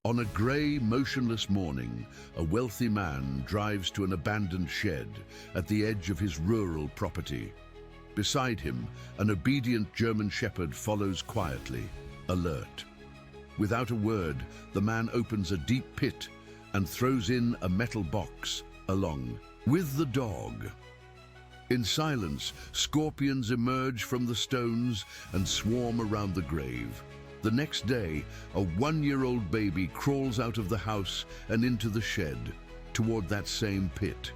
On a grey, motionless morning, a wealthy man drives to an abandoned shed at the edge of his rural property. Beside him, an obedient German shepherd follows quietly, alert. Without a word, the man opens a deep pit and throws in a metal box along with the dog. In silence, scorpions emerge from the stones and swarm around the grave. The next day, a one-year-old baby crawls out of the house and into the shed, toward that same pit.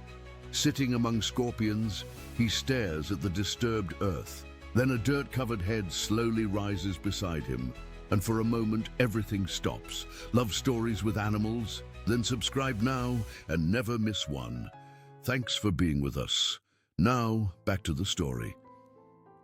Sitting among scorpions, he stares at the disturbed earth. Then a dirt-covered head slowly rises beside him, and for a moment everything stops. Love stories with animals? Then subscribe now and never miss one. Thanks for being with us. Now, back to the story.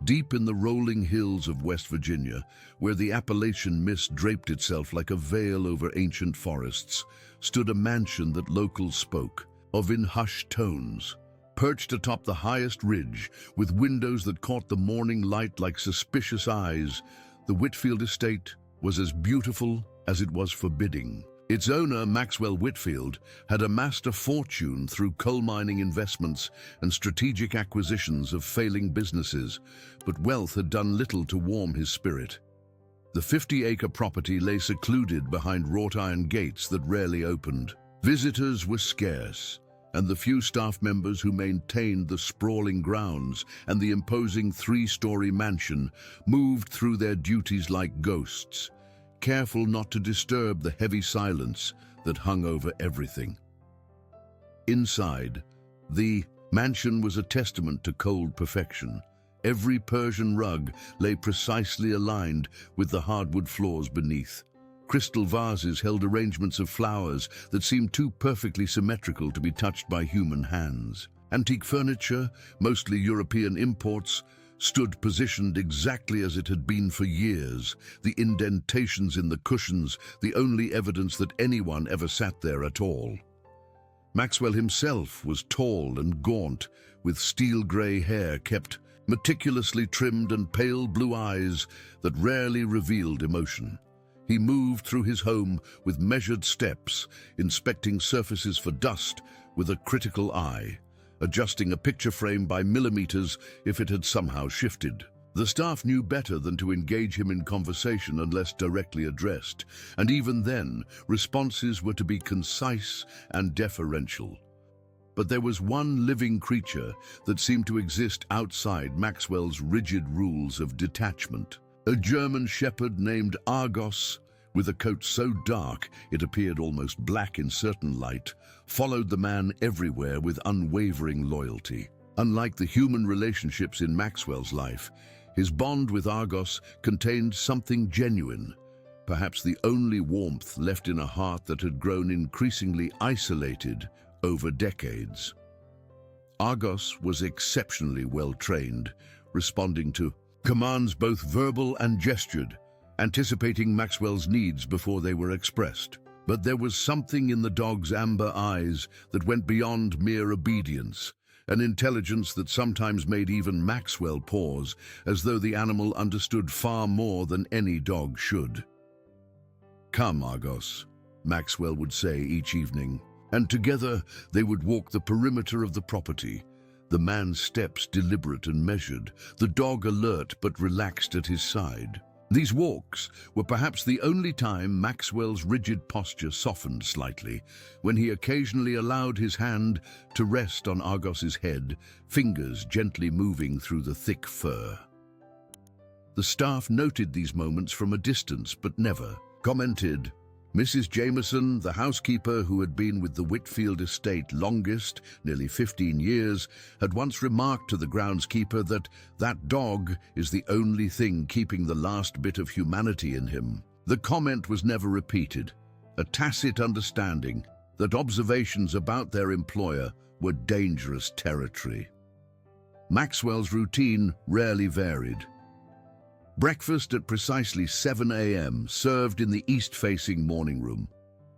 Deep in the rolling hills of West Virginia, where the Appalachian mist draped itself like a veil over ancient forests, stood a mansion that locals spoke of in hushed tones. Perched atop the highest ridge, with windows that caught the morning light like suspicious eyes, the Whitfield estate was as beautiful as it was forbidding. Its owner, Maxwell Whitfield, had amassed a fortune through coal mining investments and strategic acquisitions of failing businesses, but wealth had done little to warm his spirit. The 50-acre property lay secluded behind wrought iron gates that rarely opened. Visitors were scarce, and the few staff members who maintained the sprawling grounds and the imposing three-story mansion moved through their duties like ghosts, careful not to disturb the heavy silence that hung over everything. Inside, the mansion was a testament to cold perfection. Every Persian rug lay precisely aligned with the hardwood floors beneath. Crystal vases held arrangements of flowers that seemed too perfectly symmetrical to be touched by human hands. Antique furniture, mostly European imports, stood positioned exactly as it had been for years, the indentations in the cushions the only evidence that anyone ever sat there at all. Maxwell himself was tall and gaunt, with steel-grey hair kept meticulously trimmed and pale blue eyes that rarely revealed emotion. He moved through his home with measured steps, inspecting surfaces for dust with a critical eye, adjusting a picture frame by millimeters if it had somehow shifted. The staff knew better than to engage him in conversation unless directly addressed, and even then, responses were to be concise and deferential. But there was one living creature that seemed to exist outside Maxwell's rigid rules of detachment. A German shepherd named Argos, with a coat so dark it appeared almost black in certain light, followed the man everywhere with unwavering loyalty. Unlike the human relationships in Maxwell's life, his bond with Argos contained something genuine, perhaps the only warmth left in a heart that had grown increasingly isolated over decades. Argos was exceptionally well trained, responding to commands both verbal and gestured, anticipating Maxwell's needs before they were expressed. But there was something in the dog's amber eyes that went beyond mere obedience, an intelligence that sometimes made even Maxwell pause, as though the animal understood far more than any dog should. "Come, Argos," Maxwell would say each evening, and together they would walk the perimeter of the property, the man's steps deliberate and measured, the dog alert but relaxed at his side. These walks were perhaps the only time Maxwell's rigid posture softened slightly, when he occasionally allowed his hand to rest on Argos's head, fingers gently moving through the thick fur. The staff noted these moments from a distance but never commented. Mrs. Jameson, the housekeeper who had been with the Whitfield estate longest, nearly 15 years, had once remarked to the groundskeeper that dog is the only thing keeping the last bit of humanity in him. The comment was never repeated, a tacit understanding that observations about their employer were dangerous territory. Maxwell's routine rarely varied. Breakfast at precisely 7 a.m. served in the east-facing morning room.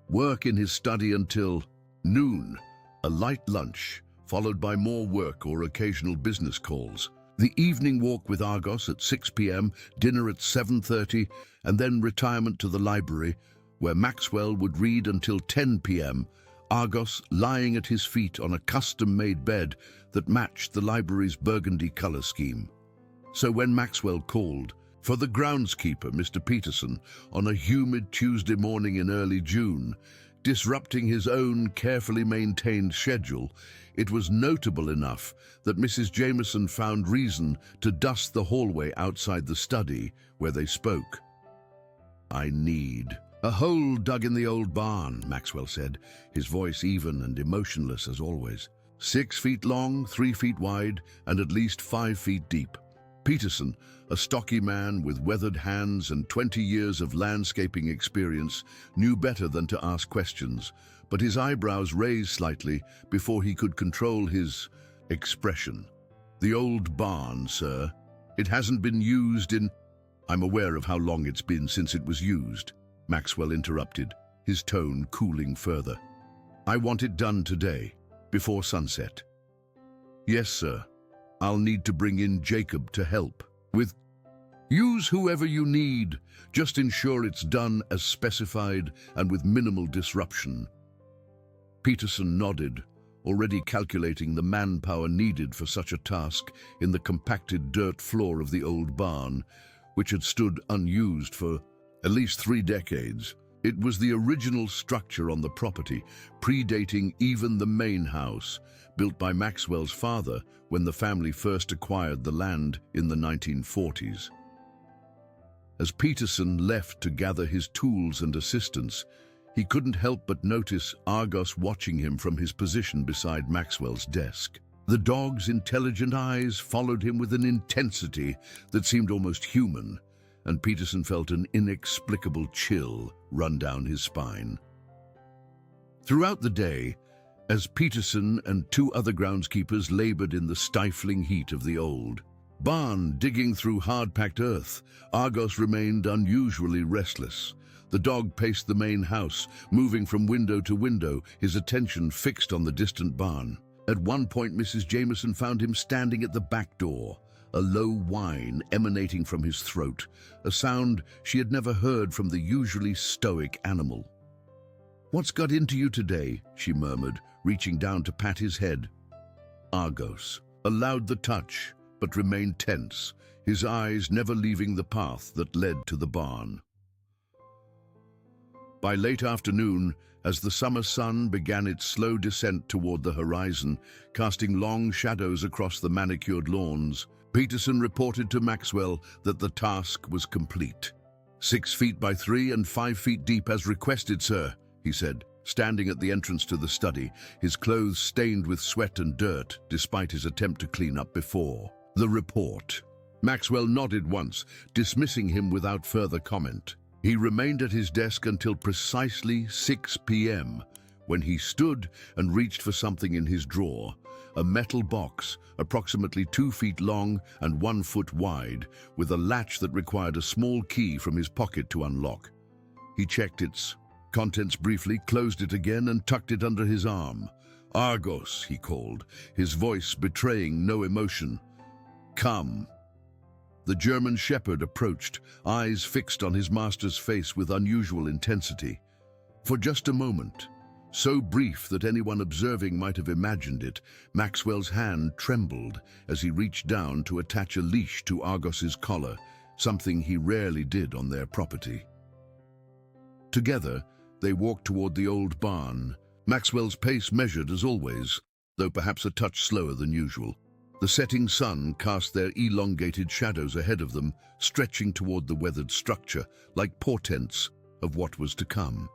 Work in his study until noon, a light lunch, followed by more work or occasional business calls. The evening walk with Argos at 6 p.m., dinner at 7:30, and then retirement to the library, where Maxwell would read until 10 p.m., Argos lying at his feet on a custom-made bed that matched the library's burgundy color scheme. So when Maxwell called for the groundskeeper, Mr. Peterson, on a humid Tuesday morning in early June, disrupting his own carefully maintained schedule, it was notable enough that Mrs. Jameson found reason to dust the hallway outside the study where they spoke. "I need a hole dug in the old barn," Maxwell said, his voice even and emotionless as always. 6 feet long, 3 feet wide, and at least 5 feet deep. Peterson, a stocky man with weathered hands and 20 years of landscaping experience, knew better than to ask questions, but his eyebrows raised slightly before he could control his expression. "The old barn, sir. It hasn't been used in—" "I'm aware of how long it's been since it was used," Maxwell interrupted, his tone cooling further. "I want it done today, before sunset." "Yes, sir. I'll need to bring in Jacob to help with—" "Use whoever you need. Just ensure it's done as specified and with minimal disruption." Peterson nodded, already calculating the manpower needed for such a task in the compacted dirt floor of the old barn, which had stood unused for at least 3 decades. It was the original structure on the property, predating even the main house, built by Maxwell's father when the family first acquired the land in the 1940s. As Peterson left to gather his tools and assistance, he couldn't help but notice Argos watching him from his position beside Maxwell's desk. The dog's intelligent eyes followed him with an intensity that seemed almost human, and Peterson felt an inexplicable chill run down his spine. Throughout the day, as Peterson and 2 other groundskeepers labored in the stifling heat of the old barn, digging through hard-packed earth, Argos remained unusually restless. The dog paced the main house, moving from window to window, his attention fixed on the distant barn. At one point, Mrs. Jameson found him standing at the back door, a low whine emanating from his throat, a sound she had never heard from the usually stoic animal. "What's got into you today?" she murmured, reaching down to pat his head. Argos allowed the touch, but remained tense, his eyes never leaving the path that led to the barn. By late afternoon, as the summer sun began its slow descent toward the horizon, casting long shadows across the manicured lawns, Peterson reported to Maxwell that the task was complete. 6 feet by 3 and 5 feet deep as requested, sir," he said, standing at the entrance to the study, his clothes stained with sweat and dirt, despite his attempt to clean up before the report. Maxwell nodded once, dismissing him without further comment. He remained at his desk until precisely 6 p.m., when he stood and reached for something in his drawer, a metal box approximately 2 feet long and 1 foot wide, with a latch that required a small key from his pocket to unlock. He checked its contents briefly, closed it again, and tucked it under his arm. "Argos," he called, his voice betraying no emotion. "Come." The German shepherd approached, eyes fixed on his master's face with unusual intensity. For just a moment, so brief that anyone observing might have imagined it, Maxwell's hand trembled as he reached down to attach a leash to Argos's collar, something he rarely did on their property. Together, they walked toward the old barn, Maxwell's pace measured as always, though perhaps a touch slower than usual. The setting sun cast their elongated shadows ahead of them, stretching toward the weathered structure, like portents of what was to come.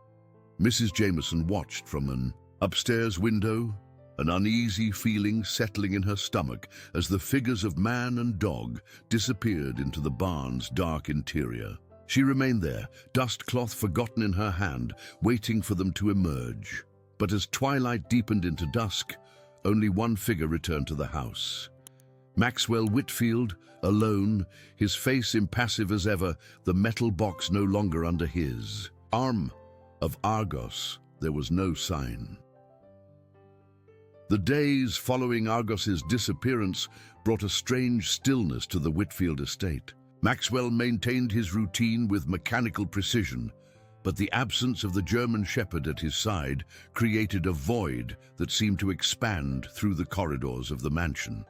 Mrs. Jameson watched from an upstairs window, an uneasy feeling settling in her stomach as the figures of man and dog disappeared into the barn's dark interior. She remained there, dust cloth forgotten in her hand, waiting for them to emerge. But as twilight deepened into dusk, only one figure returned to the house. Maxwell Whitfield, alone, his face impassive as ever, the metal box no longer under his arm. Of Argos, there was no sign. The days following Argos's disappearance brought a strange stillness to the Whitfield estate. Maxwell maintained his routine with mechanical precision, but the absence of the German Shepherd at his side created a void that seemed to expand through the corridors of the mansion.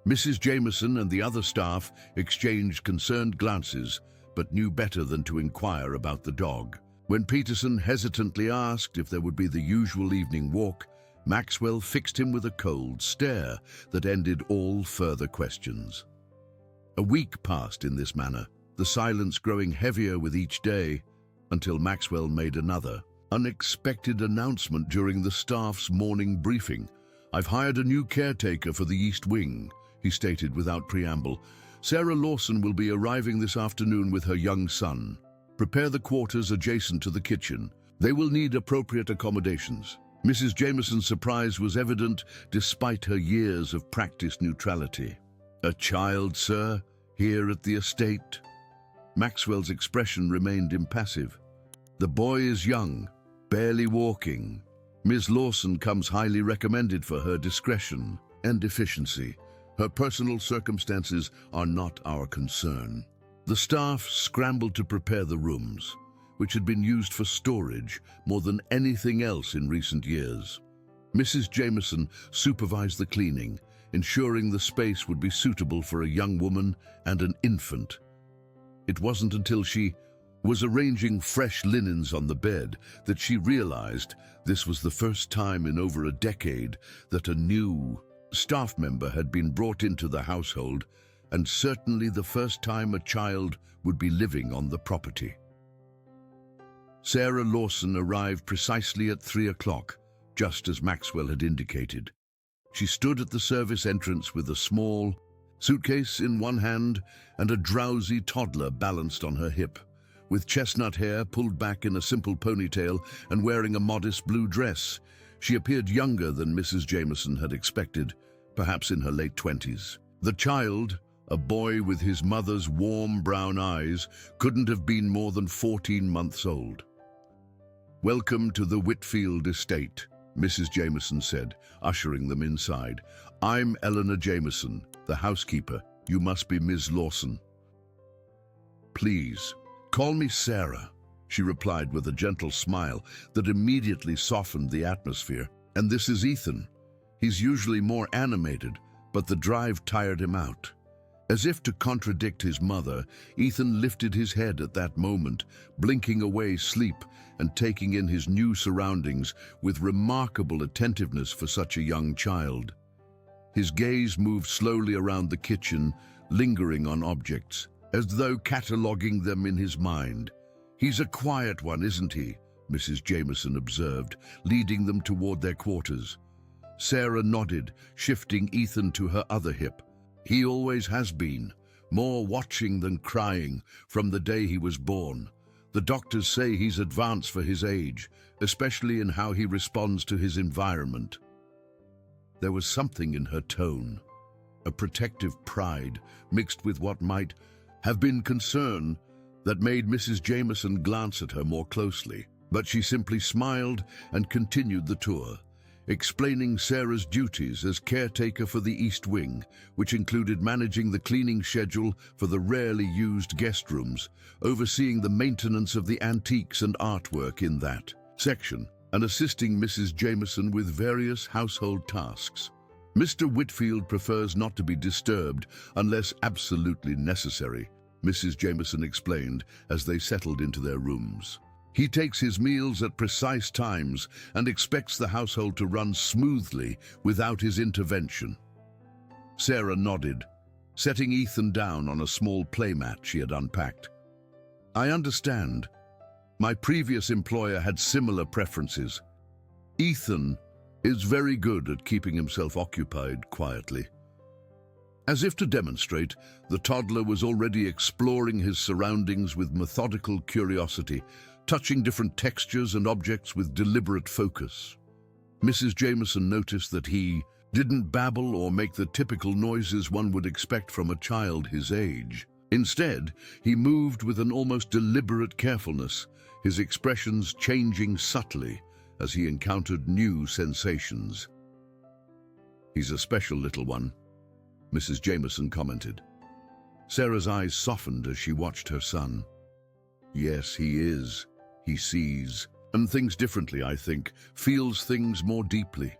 Mrs. Jameson and the other staff exchanged concerned glances, but knew better than to inquire about the dog. When Peterson hesitantly asked if there would be the usual evening walk, Maxwell fixed him with a cold stare that ended all further questions. A week passed in this manner, the silence growing heavier with each day, until Maxwell made another unexpected announcement during the staff's morning briefing. "I've hired a new caretaker for the East Wing," he stated without preamble. "Sarah Lawson will be arriving this afternoon with her young son. Prepare the quarters adjacent to the kitchen. They will need appropriate accommodations." Mrs. Jameson's surprise was evident despite her years of practiced neutrality. "A child, sir, here at the estate?" Maxwell's expression remained impassive. "The boy is young, barely walking. Ms. Lawson comes highly recommended for her discretion and efficiency. Her personal circumstances are not our concern." The staff scrambled to prepare the rooms, which had been used for storage more than anything else in recent years. Mrs. Jameson supervised the cleaning, ensuring the space would be suitable for a young woman and an infant. It wasn't until she was arranging fresh linens on the bed that she realized this was the first time in over a decade that a new staff member had been brought into the household, and certainly the first time a child would be living on the property. Sarah Lawson arrived precisely at 3 o'clock, just as Maxwell had indicated. She stood at the service entrance with a small suitcase in one hand and a drowsy toddler balanced on her hip. With chestnut hair pulled back in a simple ponytail and wearing a modest blue dress, she appeared younger than Mrs. Jameson had expected, perhaps in her late 20s. The child, a boy with his mother's warm brown eyes, couldn't have been more than 14 months old. "Welcome to the Whitfield estate," Mrs. Jameson said, ushering them inside. "I'm Eleanor Jameson, the housekeeper. You must be Ms. Lawson." "Please, call me Sarah," she replied with a gentle smile that immediately softened the atmosphere. "And this is Ethan. He's usually more animated, but the drive tired him out." As if to contradict his mother, Ethan lifted his head at that moment, blinking away sleep and taking in his new surroundings with remarkable attentiveness for such a young child. His gaze moved slowly around the kitchen, lingering on objects, as though cataloging them in his mind. "He's a quiet one, isn't he?" Mrs. Jameson observed, leading them toward their quarters. Sarah nodded, shifting Ethan to her other hip. "He always has been, more watching than crying from the day he was born. The doctors say he's advanced for his age, especially in how he responds to his environment." There was something in her tone, a protective pride mixed with what might have been concern, that made Mrs. Jameson glance at her more closely. But she simply smiled and continued the tour, explaining Sarah's duties as caretaker for the East Wing, which included managing the cleaning schedule for the rarely used guest rooms, overseeing the maintenance of the antiques and artwork in that section, and assisting Mrs. Jameson with various household tasks. "Mr. Whitfield prefers not to be disturbed unless absolutely necessary," Mrs. Jameson explained as they settled into their rooms. "He takes his meals at precise times and expects the household to run smoothly without his intervention." Sarah nodded, setting Ethan down on a small playmat she had unpacked. "I understand. My previous employer had similar preferences. Ethan is very good at keeping himself occupied quietly." As if to demonstrate, the toddler was already exploring his surroundings with methodical curiosity, touching different textures and objects with deliberate focus. Mrs. Jameson noticed that he didn't babble or make the typical noises one would expect from a child his age. Instead, he moved with an almost deliberate carefulness, his expressions changing subtly as he encountered new sensations. "He's a special little one," Mrs. Jameson commented. Sarah's eyes softened as she watched her son. "Yes, he is," He sees and thinks differently, I think, feels things more deeply.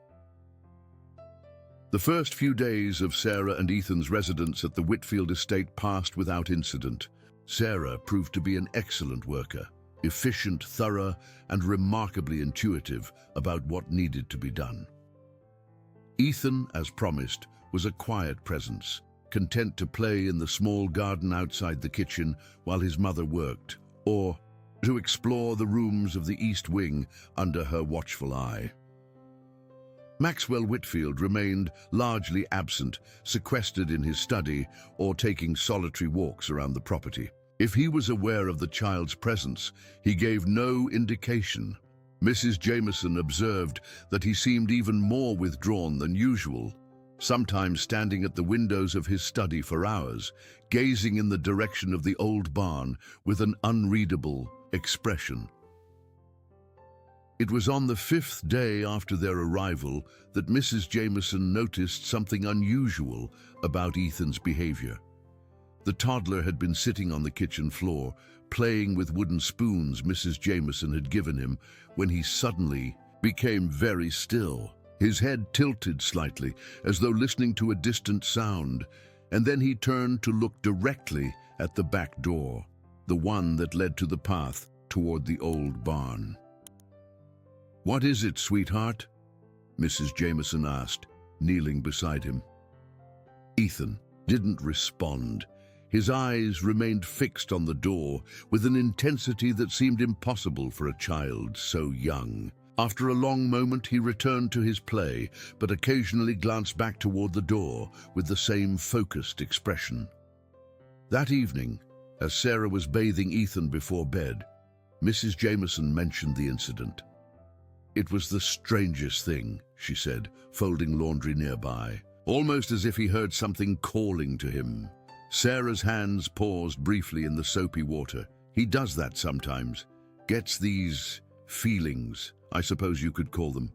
The first few days of Sarah and Ethan's residence at the Whitfield estate passed without incident. Sarah proved to be an excellent worker, efficient, thorough, and remarkably intuitive about what needed to be done. Ethan, as promised, was a quiet presence, content to play in the small garden outside the kitchen while his mother worked, or to explore the rooms of the East Wing under her watchful eye. Maxwell Whitfield remained largely absent, sequestered in his study or taking solitary walks around the property. If he was aware of the child's presence, he gave no indication. Mrs. Jameson observed that he seemed even more withdrawn than usual, sometimes standing at the windows of his study for hours, gazing in the direction of the old barn with an unreadable expression. It was on the 5th day after their arrival that Mrs. Jameson noticed something unusual about Ethan's behavior. The toddler had been sitting on the kitchen floor, playing with wooden spoons Mrs. Jameson had given him, when he suddenly became very still. His head tilted slightly, as though listening to a distant sound, and then he turned to look directly at the back door, the one that led to the path toward the old barn. "What is it, sweetheart?" Mrs. Jameson asked, kneeling beside him. Ethan didn't respond. His eyes remained fixed on the door with an intensity that seemed impossible for a child so young. After a long moment, he returned to his play, but occasionally glanced back toward the door with the same focused expression. That evening, as Sarah was bathing Ethan before bed, Mrs. Jameson mentioned the incident. "It was the strangest thing," she said, folding laundry nearby, almost as if he heard something calling to him. Sarah's hands paused briefly in the soapy water. "He does that sometimes. Gets these feelings, I suppose you could call them.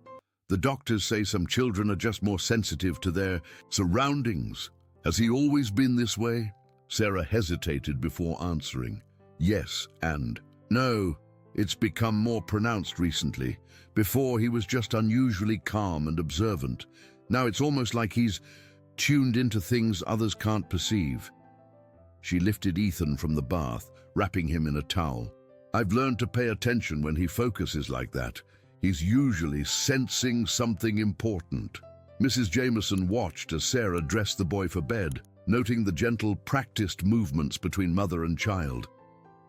The doctors say some children are just more sensitive to their surroundings. Has he always been this way?" Sarah hesitated before answering. "Yes, and no. It's become more pronounced recently. Before, he was just unusually calm and observant. Now it's almost like he's tuned into things others can't perceive." She lifted Ethan from the bath, wrapping him in a towel. "I've learned to pay attention when he focuses like that. He's usually sensing something important." Mrs. Jameson watched as Sarah dressed the boy for bed, noting the gentle, practiced movements between mother and child.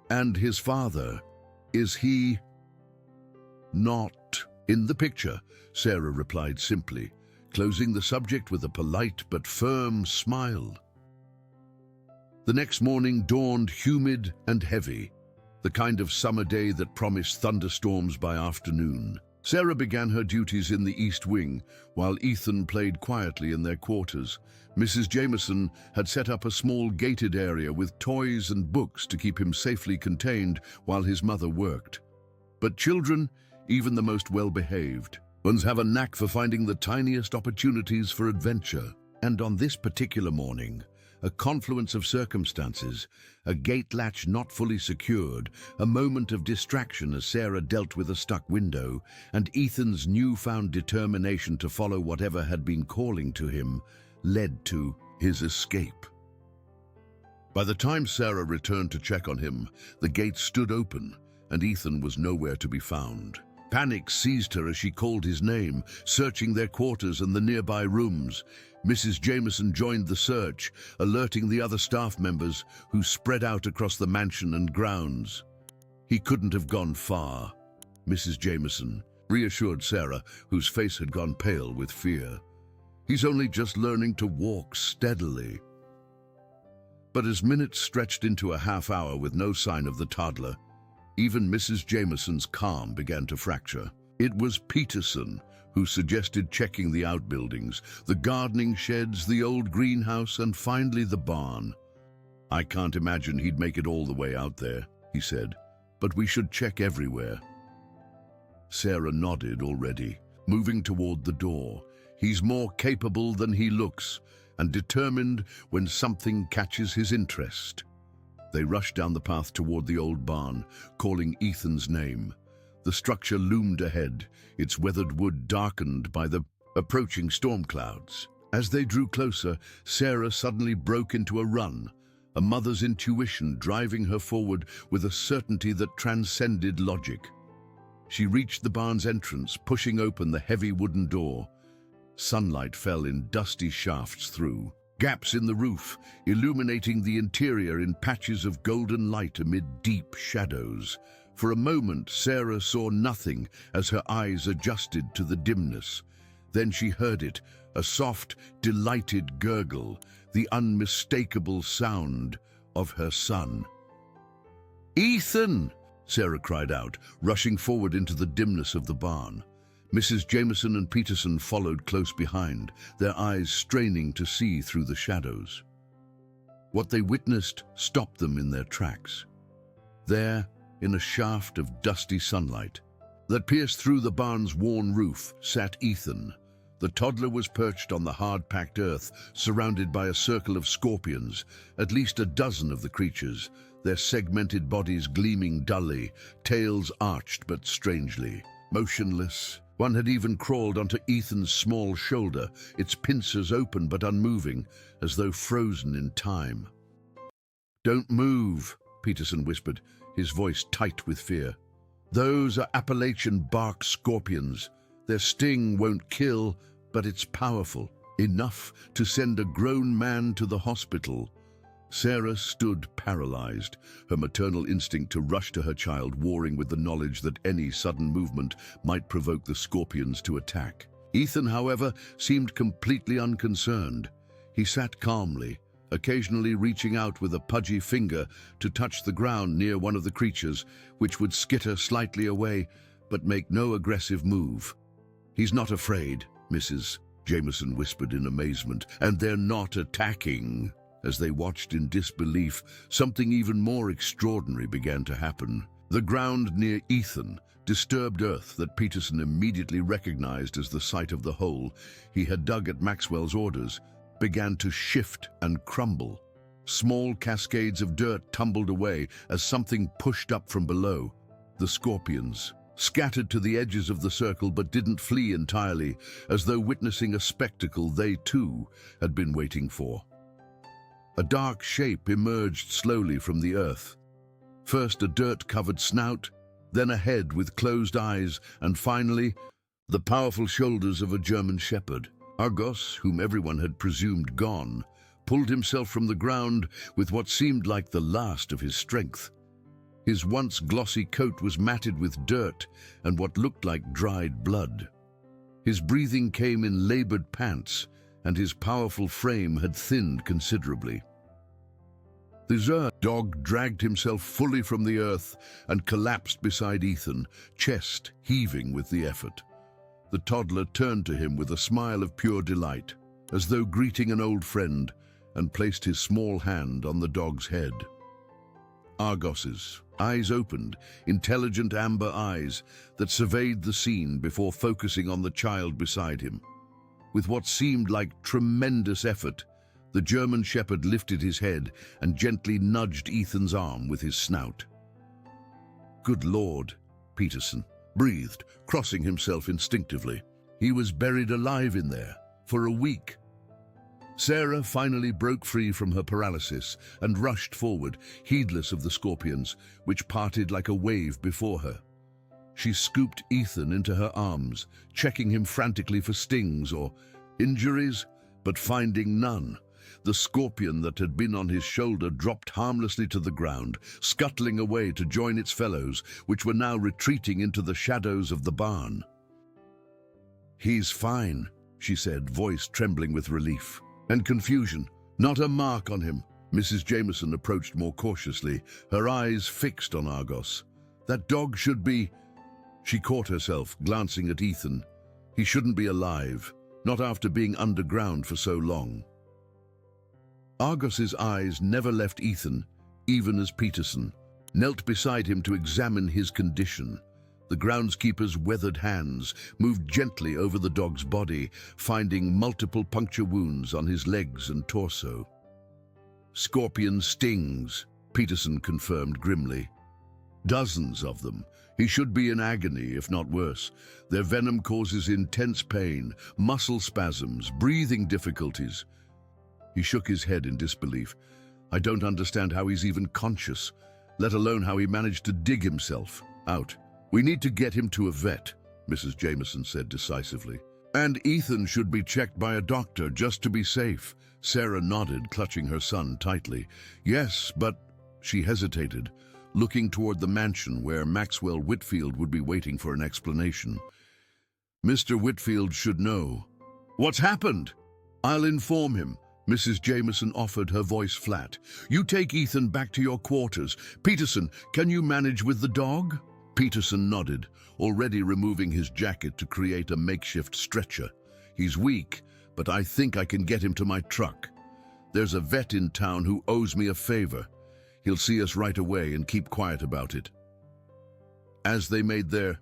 "And his father, is he not in the picture?" Sarah replied simply, closing the subject with a polite but firm smile. The next morning dawned humid and heavy, the kind of summer day that promised thunderstorms by afternoon. Sarah began her duties in the East Wing, while Ethan played quietly in their quarters. Mrs. Jameson had set up a small gated area with toys and books to keep him safely contained while his mother worked. But children, even the most well-behaved ones, have a knack for finding the tiniest opportunities for adventure. And on this particular morning, a confluence of circumstances, a gate latch not fully secured, a moment of distraction as Sarah dealt with a stuck window, and Ethan's newfound determination to follow whatever had been calling to him, led to his escape. By the time Sarah returned to check on him, the gate stood open, and Ethan was nowhere to be found. Panic seized her as she called his name, searching their quarters and the nearby rooms. Mrs. Jameson joined the search, alerting the other staff members who spread out across the mansion and grounds. "He couldn't have gone far," Mrs. Jameson reassured Sarah, whose face had gone pale with fear. "He's only just learning to walk steadily." But as minutes stretched into a half hour with no sign of the toddler, even Mrs. Jameson's calm began to fracture. It was Peterson who suggested checking the outbuildings, the gardening sheds, the old greenhouse, and finally the barn. "I can't imagine he'd make it all the way out there," he said, "but we should check everywhere." Sarah nodded already, moving toward the door. "He's more capable than he looks, and determined when something catches his interest." They rushed down the path toward the old barn, calling Ethan's name. The structure loomed ahead, its weathered wood darkened by the approaching storm clouds. As they drew closer, Sarah suddenly broke into a run, a mother's intuition driving her forward with a certainty that transcended logic. She reached the barn's entrance, pushing open the heavy wooden door. Sunlight fell in dusty shafts through gaps in the roof, illuminating the interior in patches of golden light amid deep shadows. For a moment, Sarah saw nothing as her eyes adjusted to the dimness. Then she heard it, a soft, delighted gurgle, the unmistakable sound of her son. "Ethan!" Sarah cried out, rushing forward into the dimness of the barn. Mrs. Jameson and Peterson followed close behind, their eyes straining to see through the shadows. What they witnessed stopped them in their tracks. There, in a shaft of dusty sunlight that pierced through the barn's worn roof, sat Ethan. The toddler was perched on the hard-packed earth, surrounded by a circle of scorpions, at least a dozen of the creatures, their segmented bodies gleaming dully, tails arched but strangely. Motionless, one had even crawled onto Ethan's small shoulder, its pincers open but unmoving, as though frozen in time. "Don't move," Peterson whispered, his voice tight with fear. "Those are Appalachian bark scorpions. Their sting won't kill, but it's powerful, enough to send a grown man to the hospital." Sarah stood paralyzed, her maternal instinct to rush to her child warring with the knowledge that any sudden movement might provoke the scorpions to attack. Ethan, however, seemed completely unconcerned. He sat calmly, occasionally reaching out with a pudgy finger to touch the ground near one of the creatures, which would skitter slightly away but make no aggressive move. "He's not afraid," Mrs. Jameson whispered in amazement, "and they're not attacking." As they watched in disbelief, something even more extraordinary began to happen. The ground near Ethan, disturbed earth that Peterson immediately recognized as the site of the hole he had dug at Maxwell's orders, began to shift and crumble. Small cascades of dirt tumbled away as something pushed up from below. The scorpions scattered to the edges of the circle but didn't flee entirely, as though witnessing a spectacle they too had been waiting for. A dark shape emerged slowly from the earth. First a dirt-covered snout, then a head with closed eyes, and finally, the powerful shoulders of a German shepherd. Argos, whom everyone had presumed gone, pulled himself from the ground with what seemed like the last of his strength. His once glossy coat was matted with dirt and what looked like dried blood. His breathing came in labored pants, and his powerful frame had thinned considerably. The Zer dog dragged himself fully from the earth and collapsed beside Ethan, chest heaving with the effort. The toddler turned to him with a smile of pure delight, as though greeting an old friend, and placed his small hand on the dog's head. Argos's eyes opened, intelligent amber eyes that surveyed the scene before focusing on the child beside him. With what seemed like tremendous effort, the German shepherd lifted his head and gently nudged Ethan's arm with his snout. "Good Lord," Peterson breathed, crossing himself instinctively. He was buried alive in there, for a week. Sarah finally broke free from her paralysis and rushed forward, heedless of the scorpions, which parted like a wave before her. She scooped Ethan into her arms, checking him frantically for stings or injuries, but finding none. The scorpion that had been on his shoulder dropped harmlessly to the ground, scuttling away to join its fellows, which were now retreating into the shadows of the barn. "He's fine," she said, voice trembling with relief and confusion. "Not a mark on him." Mrs. Jameson approached more cautiously, her eyes fixed on Argos. "That dog should be—" She caught herself, glancing at Ethan. He shouldn't be alive, not after being underground for so long. Argos's eyes never left Ethan, even as Peterson knelt beside him to examine his condition. The groundskeeper's weathered hands moved gently over the dog's body, finding multiple puncture wounds on his legs and torso. "Scorpion stings," Peterson confirmed grimly. "Dozens of them, He should be in agony, if not worse. Their venom causes intense pain, muscle spasms, breathing difficulties. He shook his head in disbelief. I don't understand how he's even conscious, let alone how he managed to dig himself out. We need to get him to a vet, Mrs. Jameson said decisively. And Ethan should be checked by a doctor just to be safe. Sarah nodded, clutching her son tightly. Yes, but... She hesitated, looking toward the mansion where Maxwell Whitfield would be waiting for an explanation. Mr. Whitfield should know. What's happened? I'll inform him. Mrs. Jameson offered, her voice flat. You take Ethan back to your quarters. Peterson, can you manage with the dog? Peterson nodded, already removing his jacket to create a makeshift stretcher. He's weak, but I think I can get him to my truck. There's a vet in town who owes me a favor. He'll see us right away and keep quiet about it. As they made their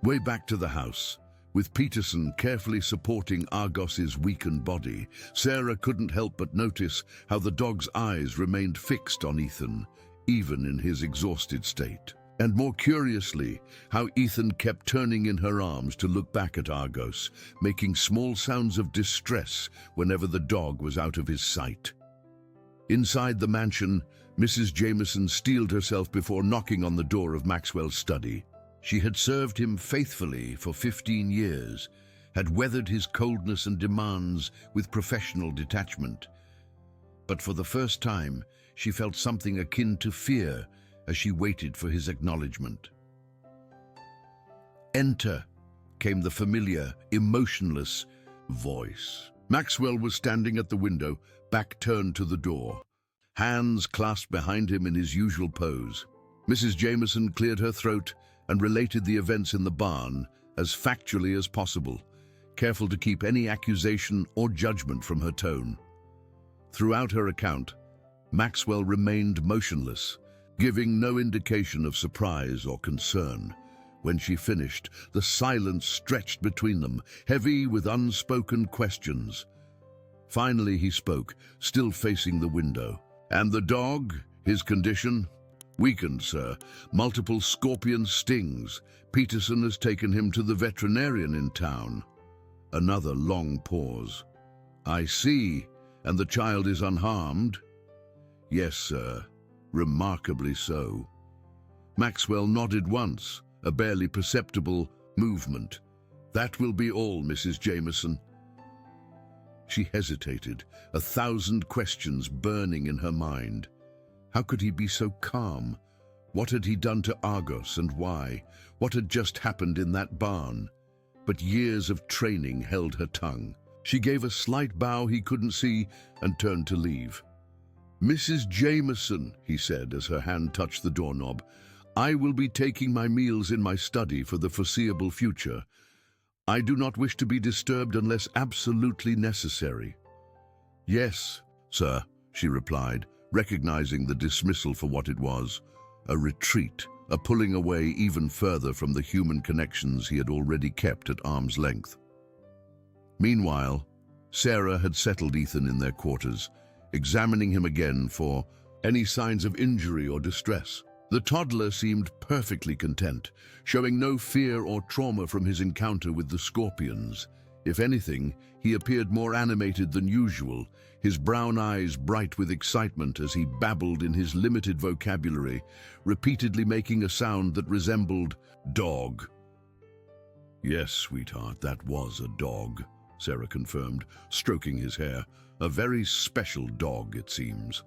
way back to the house, with Peterson carefully supporting Argos's weakened body, Sarah couldn't help but notice how the dog's eyes remained fixed on Ethan, even in his exhausted state. And more curiously, how Ethan kept turning in her arms to look back at Argos, making small sounds of distress whenever the dog was out of his sight. Inside the mansion, Mrs. Jameson steeled herself before knocking on the door of Maxwell's study. She had served him faithfully for 15 years, had weathered his coldness and demands with professional detachment. But for the first time, she felt something akin to fear as she waited for his acknowledgement. Enter, came the familiar, emotionless voice. Maxwell was standing at the window, back turned to the door, hands clasped behind him in his usual pose. Mrs. Jameson cleared her throat and related the events in the barn as factually as possible, careful to keep any accusation or judgment from her tone. Throughout her account, Maxwell remained motionless, giving no indication of surprise or concern. When she finished, the silence stretched between them, heavy with unspoken questions. Finally he spoke, still facing the window. And the dog, his condition? Weakened, sir. Multiple scorpion stings. Peterson has taken him to the veterinarian in town. Another long pause. I see. And the child is unharmed? Yes, sir. Remarkably so. Maxwell nodded once, a barely perceptible movement. That will be all, Mrs. Jameson. She hesitated, 1,000 questions burning in her mind. How could he be so calm? What had he done to Argos and why? What had just happened in that barn? But years of training held her tongue. She gave a slight bow he couldn't see and turned to leave. Mrs. Jameson, he said as her hand touched the doorknob, I will be taking my meals in my study for the foreseeable future. I do not wish to be disturbed unless absolutely necessary. Yes, sir, she replied, recognizing the dismissal for what it was, a retreat, a pulling away even further from the human connections he had already kept at arm's length. Meanwhile, Sarah had settled Ethan in their quarters, examining him again for any signs of injury or distress. The toddler seemed perfectly content, showing no fear or trauma from his encounter with the scorpions. If anything, he appeared more animated than usual, his brown eyes bright with excitement as he babbled in his limited vocabulary, repeatedly making a sound that resembled dog. Yes, sweetheart, that was a dog, Sarah confirmed, stroking his hair. A very special dog, it seems.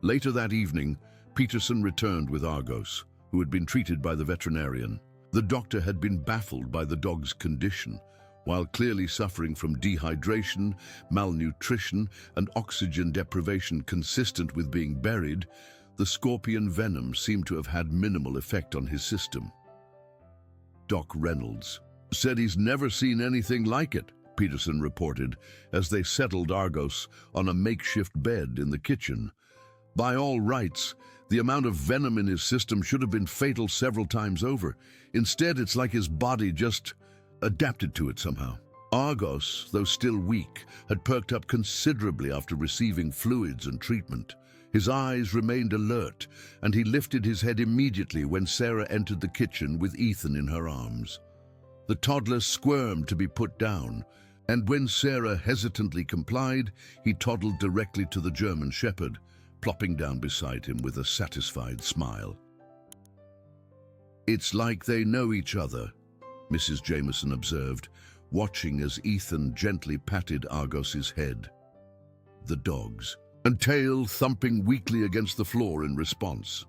Later that evening, Peterson returned with Argos, who had been treated by the veterinarian. The doctor had been baffled by the dog's condition. While clearly suffering from dehydration, malnutrition, and oxygen deprivation consistent with being buried, the scorpion venom seemed to have had minimal effect on his system. Doc Reynolds said he's never seen anything like it, Peterson reported, as they settled Argos on a makeshift bed in the kitchen. By all rights, the amount of venom in his system should have been fatal several times over. Instead, it's like his body just adapted to it somehow. Argos, though still weak, had perked up considerably after receiving fluids and treatment. His eyes remained alert, and he lifted his head immediately when Sarah entered the kitchen with Ethan in her arms. The toddler squirmed to be put down, and when Sarah hesitantly complied, he toddled directly to the German Shepherd, plopping down beside him with a satisfied smile. "It's like they know each other," Mrs. Jameson observed, watching as Ethan gently patted Argos's head. The dogs, and tail thumping weakly against the floor in response.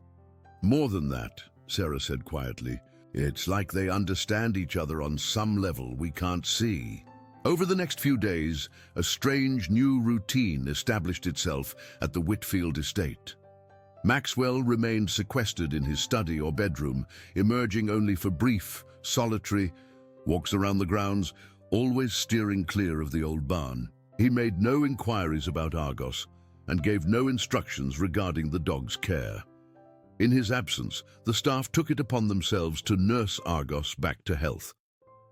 "More than that," Sarah said quietly, "it's like they understand each other on some level we can't see." Over the next few days, a strange new routine established itself at the Whitfield estate. Maxwell remained sequestered in his study or bedroom, emerging only for brief, solitary walks around the grounds, always steering clear of the old barn. He made no inquiries about Argos and gave no instructions regarding the dog's care. In his absence, the staff took it upon themselves to nurse Argos back to health.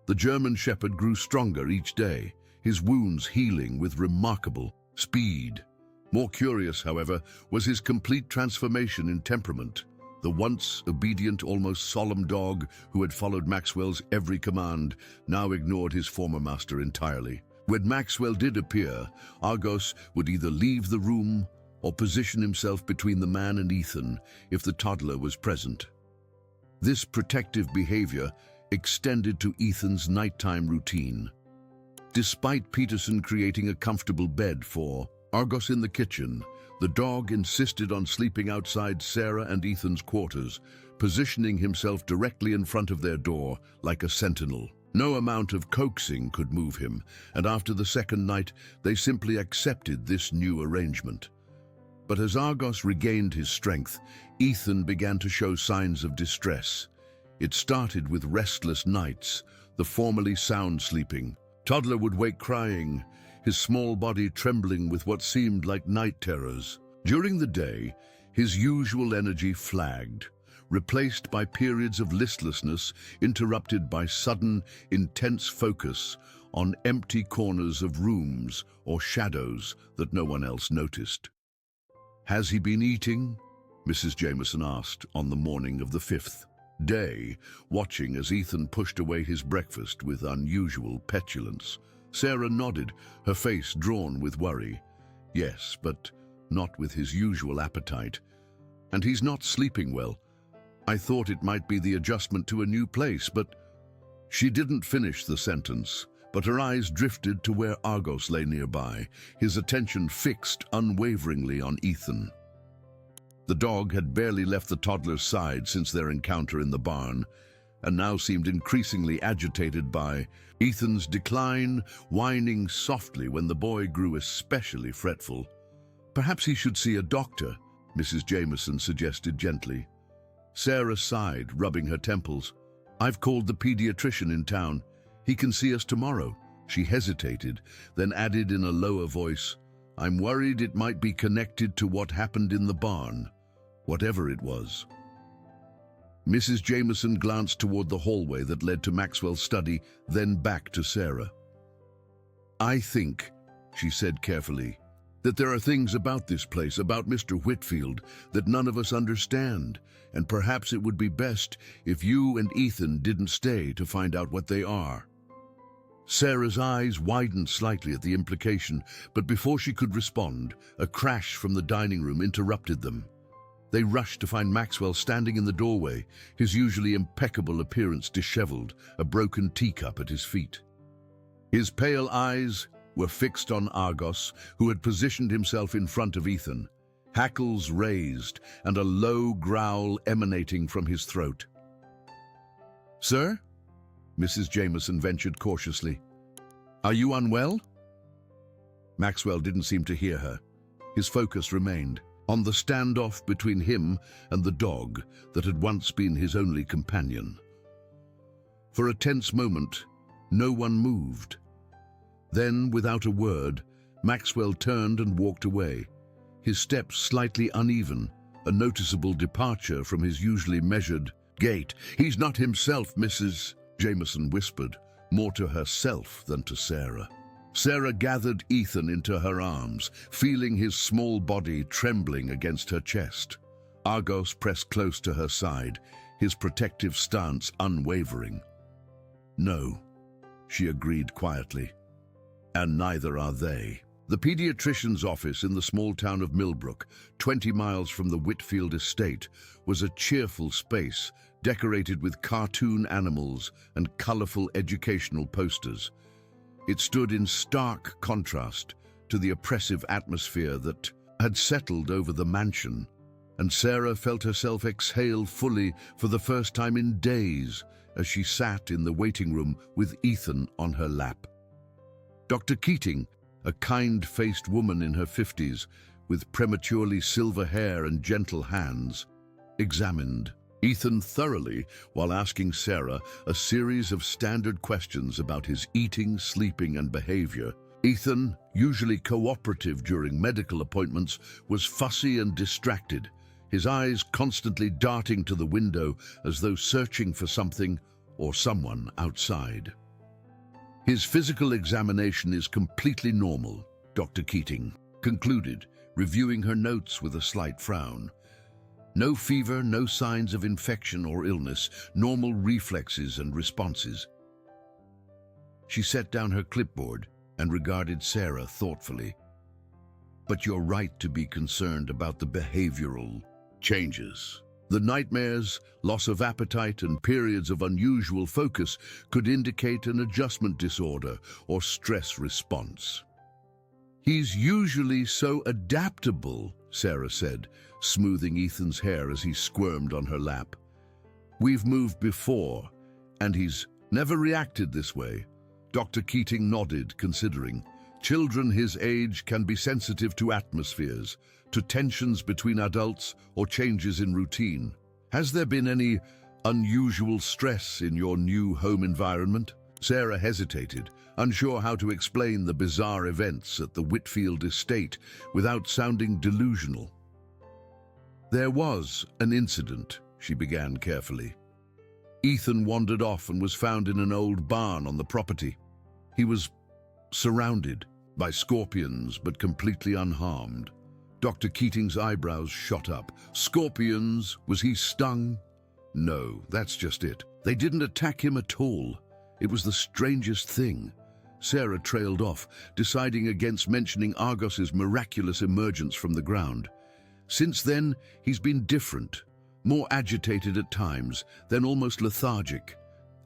The German Shepherd grew stronger each day, his wounds healing with remarkable speed. More curious, however, was his complete transformation in temperament. The once obedient, almost solemn dog who had followed Maxwell's every command now ignored his former master entirely. When Maxwell did appear, Argos would either leave the room or position himself between the man and Ethan if the toddler was present. This protective behavior extended to Ethan's nighttime routine. Despite Peterson creating a comfortable bed for Argos in the kitchen, the dog insisted on sleeping outside Sarah and Ethan's quarters, positioning himself directly in front of their door like a sentinel. No amount of coaxing could move him, and after the second night, they simply accepted this new arrangement. But as Argos regained his strength, Ethan began to show signs of distress. It started with restless nights, the formerly sound sleeping. Toddler would wake crying, his small body trembling with what seemed like night terrors. During the day, his usual energy flagged, replaced by periods of listlessness interrupted by sudden, intense focus on empty corners of rooms or shadows that no one else noticed. "Has he been eating?" Mrs. Jameson asked on the morning of the 5th day, watching as Ethan pushed away his breakfast with unusual petulance. Sarah nodded, her face drawn with worry. "Yes, but not with his usual appetite. And he's not sleeping well. I thought it might be the adjustment to a new place, but—" She didn't finish the sentence, but her eyes drifted to where Argos lay nearby, his attention fixed unwaveringly on Ethan. The dog had barely left the toddler's side since their encounter in the barn, and now seemed increasingly agitated by Ethan's decline, whining softly when the boy grew especially fretful. "Perhaps he should see a doctor," Mrs. Jameson suggested gently. Sarah sighed, rubbing her temples. "I've called the pediatrician in town. He can see us tomorrow." She hesitated, then added in a lower voice, "I'm worried it might be connected to what happened in the barn, whatever it was." Mrs. Jameson glanced toward the hallway that led to Maxwell's study, then back to Sarah. "I think," she said carefully, "that there are things about this place, about Mr. Whitfield, that none of us understand, and perhaps it would be best if you and Ethan didn't stay to find out what they are." Sarah's eyes widened slightly at the implication, but before she could respond, a crash from the dining room interrupted them. They rushed to find Maxwell standing in the doorway, his usually impeccable appearance disheveled, a broken teacup at his feet. His pale eyes were fixed on Argos, who had positioned himself in front of Ethan, hackles raised and a low growl emanating from his throat. "Sir?" Mrs. Jameson ventured cautiously. "Are you unwell?" Maxwell didn't seem to hear her. His focus remained on the standoff between him and the dog that had once been his only companion. For a tense moment, no one moved. Then, without a word, Maxwell turned and walked away, his steps slightly uneven, a noticeable departure from his usually measured gait. "He's not himself," Mrs. Jameson whispered, more to herself than to Sarah. Sarah gathered Ethan into her arms, feeling his small body trembling against her chest. Argos pressed close to her side, his protective stance unwavering. "No," she agreed quietly, "and neither are they." The pediatrician's office in the small town of Millbrook, 20 miles from the Whitfield estate, was a cheerful space decorated with cartoon animals and colorful educational posters. It stood in stark contrast to the oppressive atmosphere that had settled over the mansion, and Sarah felt herself exhale fully for the first time in days as she sat in the waiting room with Ethan on her lap. Dr. Keating, a kind-faced woman in her 50s, with prematurely silver hair and gentle hands, examined Ethan thoroughly while asking Sarah a series of standard questions about his eating, sleeping, and behavior. Ethan, usually cooperative during medical appointments, was fussy and distracted, his eyes constantly darting to the window as though searching for something or someone outside. "His physical examination is completely normal," Dr. Keating concluded, reviewing her notes with a slight frown. "No fever, no signs of infection or illness, normal reflexes and responses." She set down her clipboard and regarded Sarah thoughtfully. "But you're right to be concerned about the behavioral changes. The nightmares, loss of appetite, and periods of unusual focus could indicate an adjustment disorder or stress response." "He's usually so adaptable," Sarah said, smoothing Ethan's hair as he squirmed on her lap. "We've moved before, and he's never reacted this way." Dr. Keating nodded, considering. "Children his age can be sensitive to atmospheres, to tensions between adults or changes in routine. Has there been any unusual stress in your new home environment?" Sarah hesitated, unsure how to explain the bizarre events at the Whitfield estate without sounding delusional. "There was an incident," she began carefully. "Ethan wandered off and was found in an old barn on the property. He was surrounded by scorpions but completely unharmed." Dr. Keating's eyebrows shot up. "Scorpions? Was he stung?" "No, that's just it. They didn't attack him at all. It was the strangest thing." Sarah trailed off, deciding against mentioning Argos's miraculous emergence from the ground. "Since then, he's been different, more agitated at times, then almost lethargic.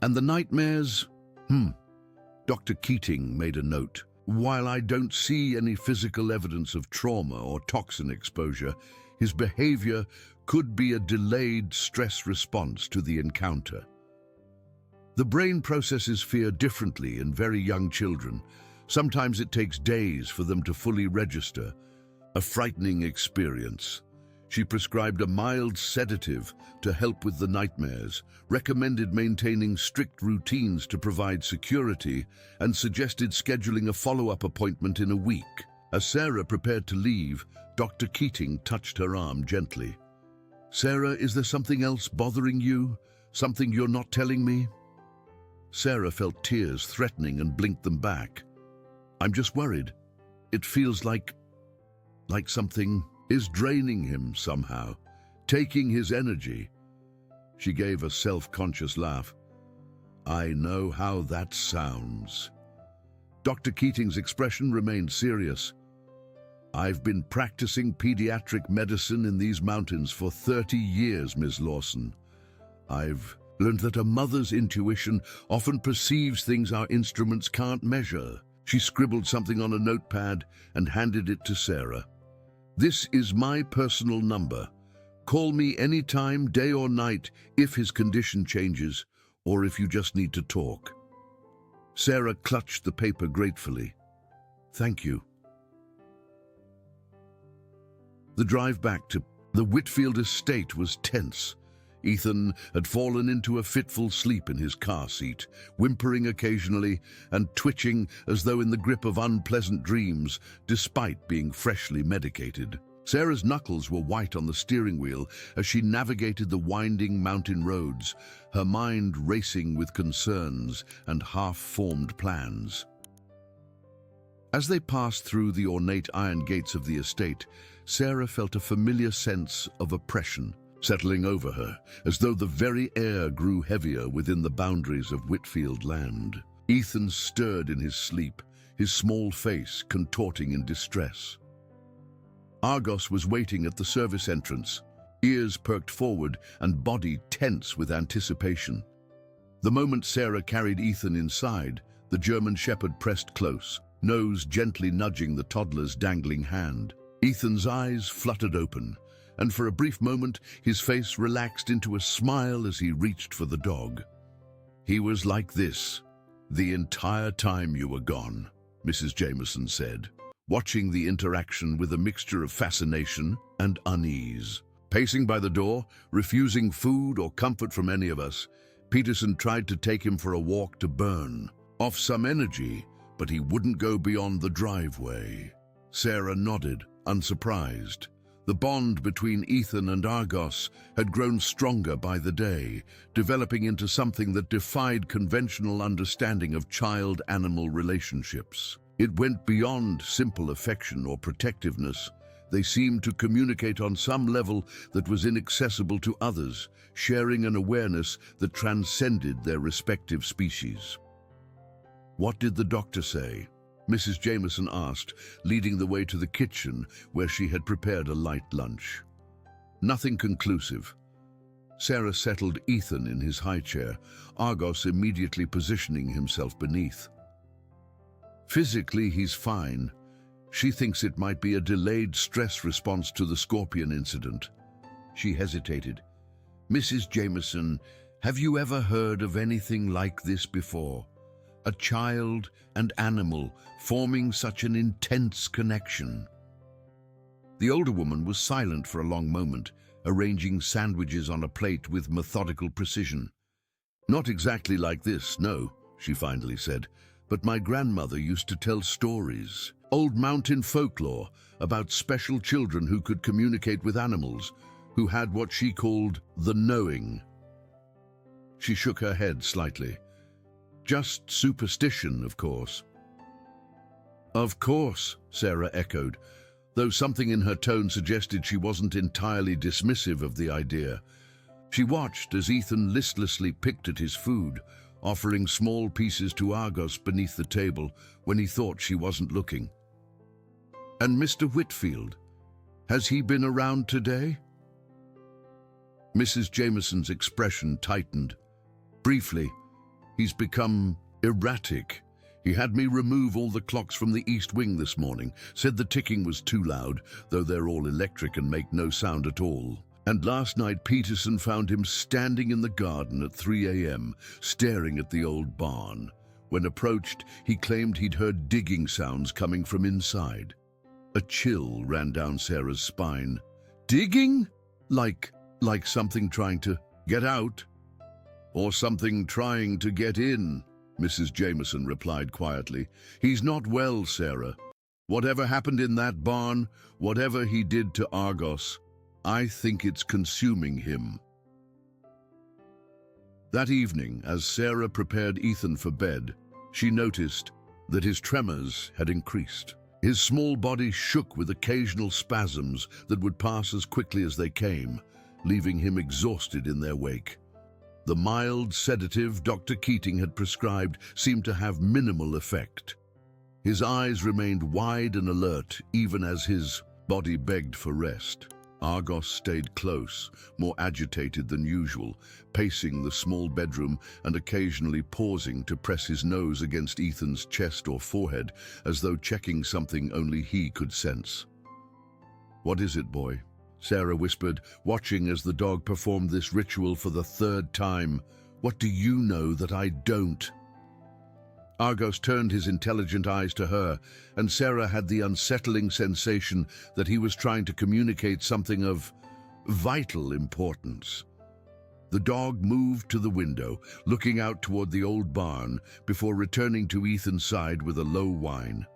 And the nightmares? Dr. Keating made a note. "While I don't see any physical evidence of trauma or toxin exposure, his behavior could be a delayed stress response to the encounter. The brain processes fear differently in very young children. Sometimes it takes days for them to fully register. A frightening experience." She prescribed a mild sedative to help with the nightmares, recommended maintaining strict routines to provide security, and suggested scheduling a follow-up appointment in a week. As Sarah prepared to leave, Dr. Keating touched her arm gently. "Sarah, is there something else bothering you? Something you're not telling me?" Sarah felt tears threatening and blinked them back. "I'm just worried. It feels like something is draining him somehow, taking his energy." She gave a self-conscious laugh. "I know how that sounds." Dr. Keating's expression remained serious. "I've been practicing pediatric medicine in these mountains for 30 years, Ms. Lawson. I've learned that a mother's intuition often perceives things our instruments can't measure." She scribbled something on a notepad and handed it to Sarah. "This is my personal number. Call me anytime, day or night, if his condition changes or if you just need to talk." Sarah clutched the paper gratefully. "Thank you." The drive back to the Whitfield estate was tense. Ethan had fallen into a fitful sleep in his car seat, whimpering occasionally and twitching as though in the grip of unpleasant dreams, despite being freshly medicated. Sarah's knuckles were white on the steering wheel as she navigated the winding mountain roads, her mind racing with concerns and half-formed plans. As they passed through the ornate iron gates of the estate, Sarah felt a familiar sense of oppression settling over her, as though the very air grew heavier within the boundaries of Whitfield land. Ethan stirred in his sleep, his small face contorting in distress. Argos was waiting at the service entrance, ears perked forward and body tense with anticipation. The moment Sarah carried Ethan inside, the German shepherd pressed close, nose gently nudging the toddler's dangling hand. Ethan's eyes fluttered open, and for a brief moment his face relaxed into a smile as he reached for the dog. "He was like this the entire time you were gone," Mrs. Jameson said, watching the interaction with a mixture of fascination and unease. Pacing by the door, refusing food or comfort from any of us, Peterson tried to take him for a walk to burn off some energy, but he wouldn't go beyond the driveway. Sarah nodded, unsurprised. The bond between Ethan and Argos had grown stronger by the day, developing into something that defied conventional understanding of child-animal relationships. It went beyond simple affection or protectiveness. They seemed to communicate on some level that was inaccessible to others, sharing an awareness that transcended their respective species. "What did the doctor say?" Mrs. Jameson asked, leading the way to the kitchen where she had prepared a light lunch. "Nothing conclusive." Sarah settled Ethan in his high chair, Argos immediately positioning himself beneath. "Physically, he's fine. She thinks it might be a delayed stress response to the scorpion incident." She hesitated. "Mrs. Jameson, have you ever heard of anything like this before? A child and animal forming such an intense connection?" The older woman was silent for a long moment, arranging sandwiches on a plate with methodical precision. "Not exactly like this, no," she finally said, "but my grandmother used to tell stories, old mountain folklore, about special children who could communicate with animals, who had what she called the knowing." She shook her head slightly. "Just superstition, of course." "Of course," Sarah echoed, though something in her tone suggested she wasn't entirely dismissive of the idea. She watched as Ethan listlessly picked at his food, offering small pieces to Argos beneath the table when he thought she wasn't looking. "And Mr. Whitfield, has he been around today?" Mrs. Jameson's expression tightened. "Briefly, he's become erratic. He had me remove all the clocks from the East Wing this morning, said the ticking was too loud, though they're all electric and make no sound at all. And last night Peterson found him standing in the garden at 3 a.m., staring at the old barn. When approached, he claimed he'd heard digging sounds coming from inside." A chill ran down Sarah's spine. "Digging? Like something trying to get out? Or something trying to get in?" Mrs. Jameson replied quietly. "He's not well, Sarah. Whatever happened in that barn, whatever he did to Argos, I think it's consuming him." That evening, as Sarah prepared Ethan for bed, she noticed that his tremors had increased. His small body shook with occasional spasms that would pass as quickly as they came, leaving him exhausted in their wake. The mild sedative Dr. Keating had prescribed seemed to have minimal effect. His eyes remained wide and alert, even as his body begged for rest. Argos stayed close, more agitated than usual, pacing the small bedroom and occasionally pausing to press his nose against Ethan's chest or forehead, as though checking something only he could sense. "What is it, boy?" Sarah whispered, watching as the dog performed this ritual for the third time. "What do you know that I don't?" Argos turned his intelligent eyes to her, and Sarah had the unsettling sensation that he was trying to communicate something of vital importance. The dog moved to the window, looking out toward the old barn, before returning to Ethan's side with a low whine.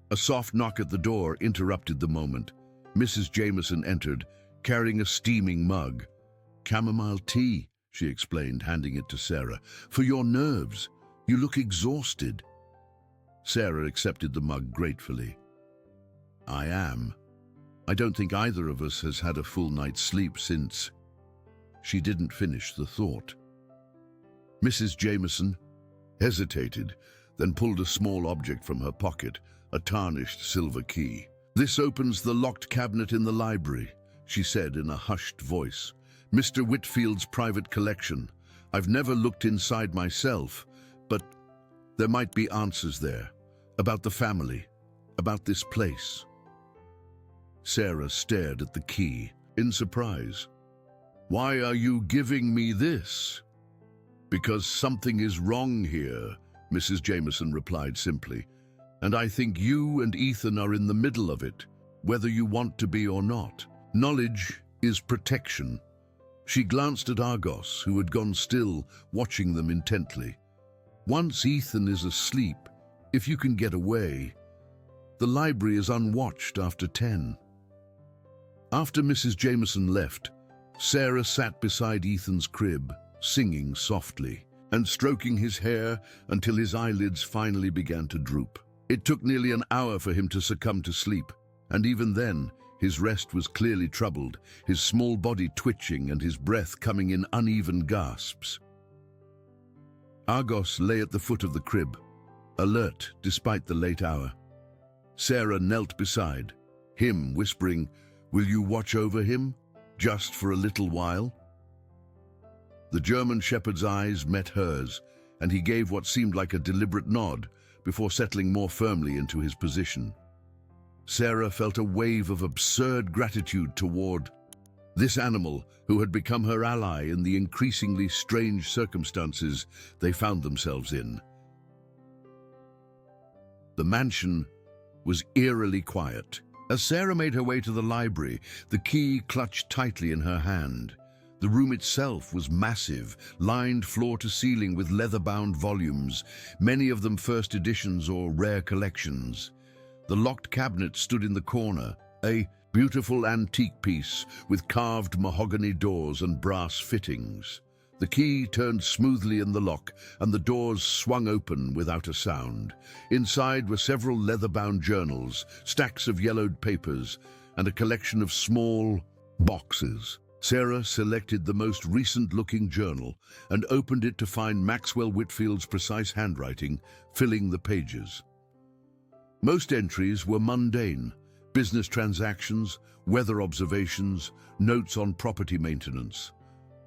A soft knock at the door interrupted the moment. Mrs. Jameson entered, carrying a steaming mug. "Chamomile tea," she explained, handing it to Sarah. "For your nerves. You look exhausted." Sarah accepted the mug gratefully. I am. I don't think either of us has had a full night's sleep since. She didn't finish the thought. Mrs. Jameson hesitated, then pulled a small object from her pocket, a tarnished silver key. This opens the locked cabinet in the library, she said in a hushed voice. Mr. Whitfield's private collection. I've never looked inside myself, but there might be answers there. About the family, about this place. Sarah stared at the key in surprise. Why are you giving me this? Because something is wrong here, Mrs. Jameson replied simply. And I think you and Ethan are in the middle of it, whether you want to be or not. Knowledge is protection. She glanced at Argos, who had gone still, watching them intently. Once Ethan is asleep, if you can get away, the library is unwatched after 10. After Mrs. Jameson left, Sarah sat beside Ethan's crib, singing softly and stroking his hair until his eyelids finally began to droop. It took nearly an hour for him to succumb to sleep, and even then, his rest was clearly troubled, his small body twitching and his breath coming in uneven gasps. Argos lay at the foot of the crib, alert despite the late hour. Sarah knelt beside him, whispering, "Will you watch over him, just for a little while?" The German shepherd's eyes met hers, and he gave what seemed like a deliberate nod before settling more firmly into his position. Sarah felt a wave of absurd gratitude toward this animal who had become her ally in the increasingly strange circumstances they found themselves in. The mansion was eerily quiet. As Sarah made her way to the library, the key clutched tightly in her hand. The room itself was massive, lined floor to ceiling with leather-bound volumes, many of them first editions or rare collections. The locked cabinet stood in the corner, a beautiful antique piece with carved mahogany doors and brass fittings. The key turned smoothly in the lock, and the doors swung open without a sound. Inside were several leather-bound journals, stacks of yellowed papers, and a collection of small boxes. Sarah selected the most recent-looking journal and opened it to find Maxwell Whitfield's precise handwriting filling the pages. Most entries were mundane: business transactions, weather observations, notes on property maintenance.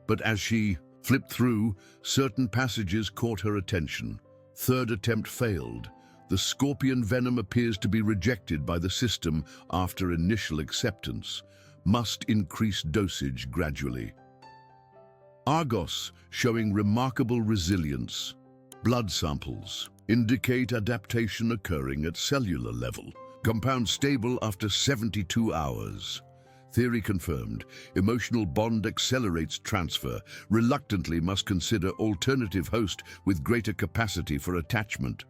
But as she flipped through, certain passages caught her attention. Third attempt failed. The scorpion venom appears to be rejected by the system after initial acceptance. Must increase dosage gradually. Argos showing remarkable resilience. Blood samples indicate adaptation occurring at cellular level. Compound stable after 72 hours. Theory confirmed. Emotional bond accelerates transfer. Reluctantly must consider alternative host with greater capacity for attachment.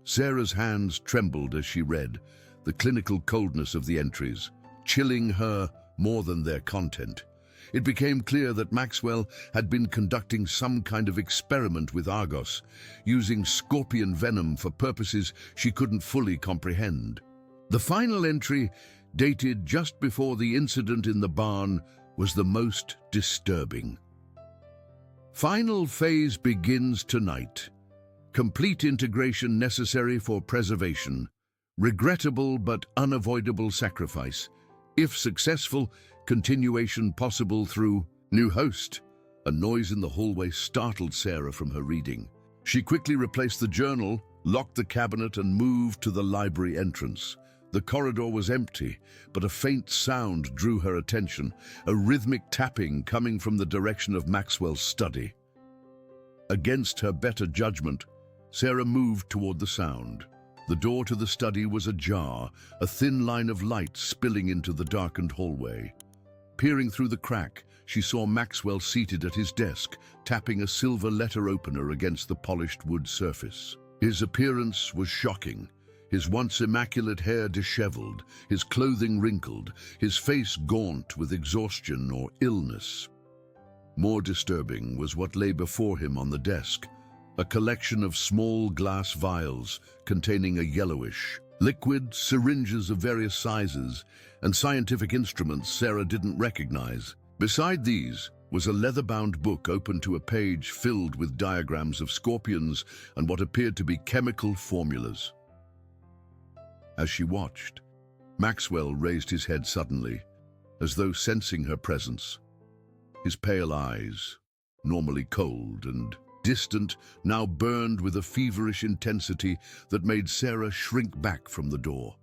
Sarah's hands trembled as she read, the clinical coldness of the entries, chilling her more than their content. It became clear that Maxwell had been conducting some kind of experiment with Argos, using scorpion venom for purposes she couldn't fully comprehend. The final entry, dated just before the incident in the barn, was the most disturbing. Final phase begins tonight. Complete integration necessary for preservation. Regrettable but unavoidable sacrifice. If successful, continuation possible through new host. A noise in the hallway startled Sarah from her reading. She quickly replaced the journal, locked the cabinet, and moved to the library entrance. The corridor was empty, but a faint sound drew her attention, a rhythmic tapping coming from the direction of Maxwell's study. Against her better judgment, Sarah moved toward the sound. The door to the study was ajar, a thin line of light spilling into the darkened hallway. Peering through the crack, she saw Maxwell seated at his desk, tapping a silver letter opener against the polished wood surface. His appearance was shocking. His once immaculate hair disheveled, his clothing wrinkled, his face gaunt with exhaustion or illness. More disturbing was what lay before him on the desk, a collection of small glass vials containing a yellowish liquid, syringes of various sizes, and scientific instruments Sarah didn't recognize. Beside these was a leather-bound book open to a page filled with diagrams of scorpions and what appeared to be chemical formulas. As she watched, Maxwell raised his head suddenly, as though sensing her presence. His pale eyes, normally cold and distant, now burned with a feverish intensity that made Sarah shrink back from the door.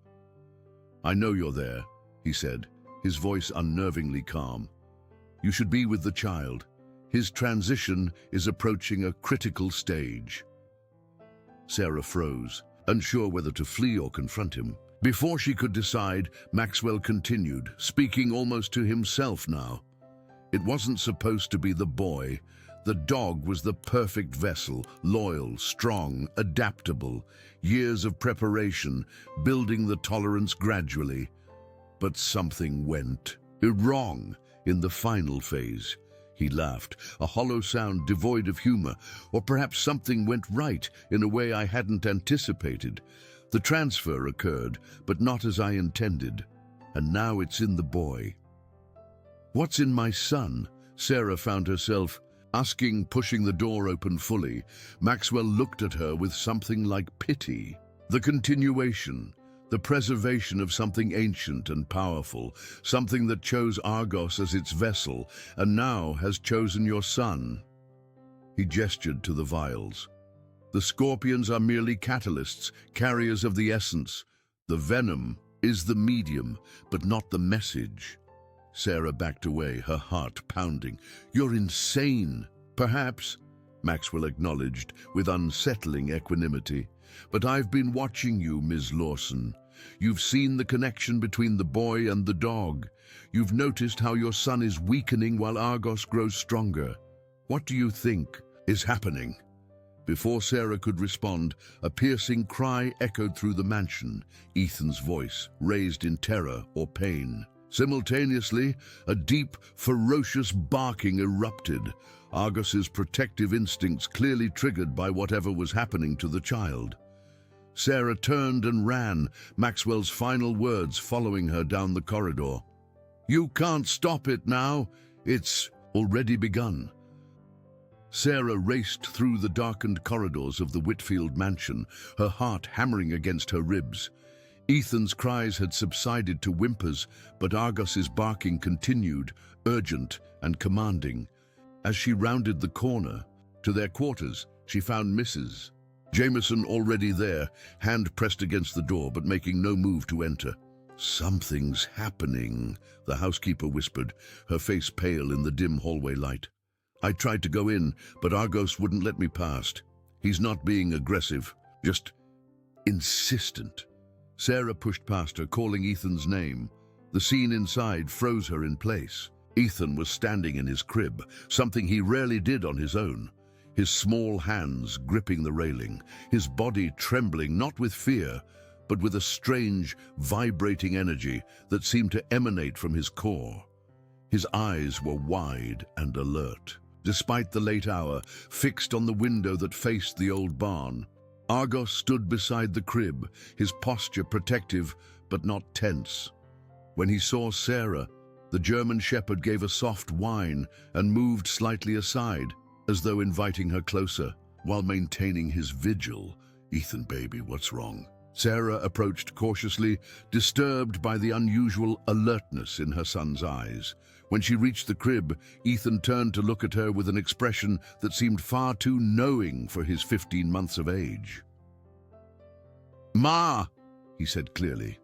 "I know you're there," he said, his voice unnervingly calm. "You should be with the child. His transition is approaching a critical stage." Sarah froze, unsure whether to flee or confront him. Before she could decide, Maxwell continued, speaking almost to himself now. It wasn't supposed to be the boy. The dog was the perfect vessel, loyal, strong, adaptable. Years of preparation, building the tolerance gradually. But something went wrong in the final phase. He laughed, a hollow sound devoid of humor, or perhaps something went right in a way I hadn't anticipated. The transfer occurred, but not as I intended, and now it's in the boy. "What's in my son?" Sarah found herself asking, pushing the door open fully. Maxwell looked at her with something like pity. The continuation, the preservation of something ancient and powerful, something that chose Argos as its vessel, and now has chosen your son. He gestured to the vials. "The scorpions are merely catalysts, carriers of the essence. The venom is the medium, but not the message." Sarah backed away, her heart pounding. "You're insane." "Perhaps," Maxwell acknowledged with unsettling equanimity. "But I've been watching you, Ms. Lawson. You've seen the connection between the boy and the dog. You've noticed how your son is weakening while Argos grows stronger. What do you think is happening?" Before Sarah could respond, a piercing cry echoed through the mansion, Ethan's voice, raised in terror or pain. Simultaneously, a deep, ferocious barking erupted, Argos's protective instincts clearly triggered by whatever was happening to the child. Sarah turned and ran, Maxwell's final words following her down the corridor. "You can't stop it now. It's already begun." Sarah raced through the darkened corridors of the Whitfield mansion, her heart hammering against her ribs. Ethan's cries had subsided to whimpers, but Argos's barking continued, urgent and commanding. As she rounded the corner to their quarters, she found Mrs. Jameson already there, hand pressed against the door but making no move to enter. "Something's happening," the housekeeper whispered, her face pale in the dim hallway light. "I tried to go in, but Argos wouldn't let me past. He's not being aggressive, just insistent." Sarah pushed past her, calling Ethan's name. The scene inside froze her in place. Ethan was standing in his crib, something he rarely did on his own. His small hands gripping the railing, his body trembling not with fear, but with a strange, vibrating energy that seemed to emanate from his core. His eyes were wide and alert, despite the late hour, fixed on the window that faced the old barn. Argos stood beside the crib, his posture protective but not tense. When he saw Sarah, the German shepherd gave a soft whine and moved slightly aside, as though inviting her closer, while maintaining his vigil. "Ethan, baby, what's wrong?" Sarah approached cautiously, disturbed by the unusual alertness in her son's eyes. When she reached the crib, Ethan turned to look at her with an expression that seemed far too knowing for his 15 months of age. "Ma," he said clearly.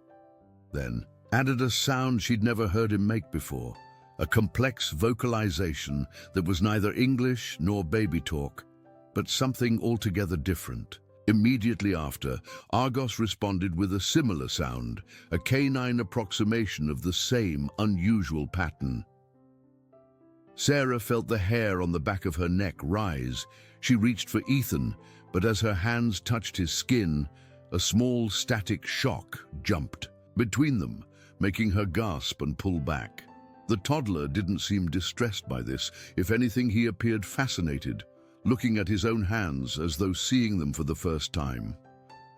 Then added a sound she'd never heard him make before, a complex vocalization that was neither English nor baby talk, but something altogether different. Immediately after, Argos responded with a similar sound, a canine approximation of the same unusual pattern. Sarah felt the hair on the back of her neck rise. She reached for Ethan, but as her hands touched his skin, a small static shock jumped between them, making her gasp and pull back. The toddler didn't seem distressed by this. If anything, he appeared fascinated, looking at his own hands as though seeing them for the first time.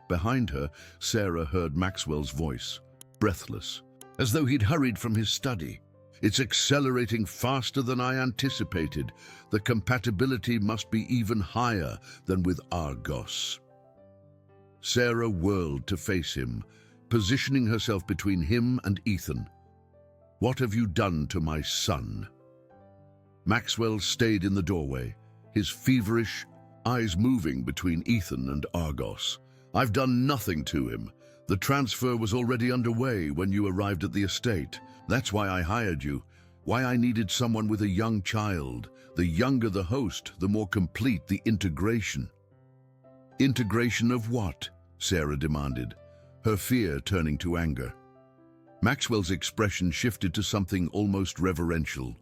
Behind her, Sarah heard Maxwell's voice, breathless, as though he'd hurried from his study. "It's accelerating faster than I anticipated. The compatibility must be even higher than with Argos." Sarah whirled to face him, positioning herself between him and Ethan. "What have you done to my son?" Maxwell stayed in the doorway, his feverish eyes moving between Ethan and Argos. "I've done nothing to him. The transfer was already underway when you arrived at the estate. That's why I hired you, why I needed someone with a young child. The younger the host, the more complete the integration." "Integration of what?" Sarah demanded, her fear turning to anger. Maxwell's expression shifted to something almost reverential,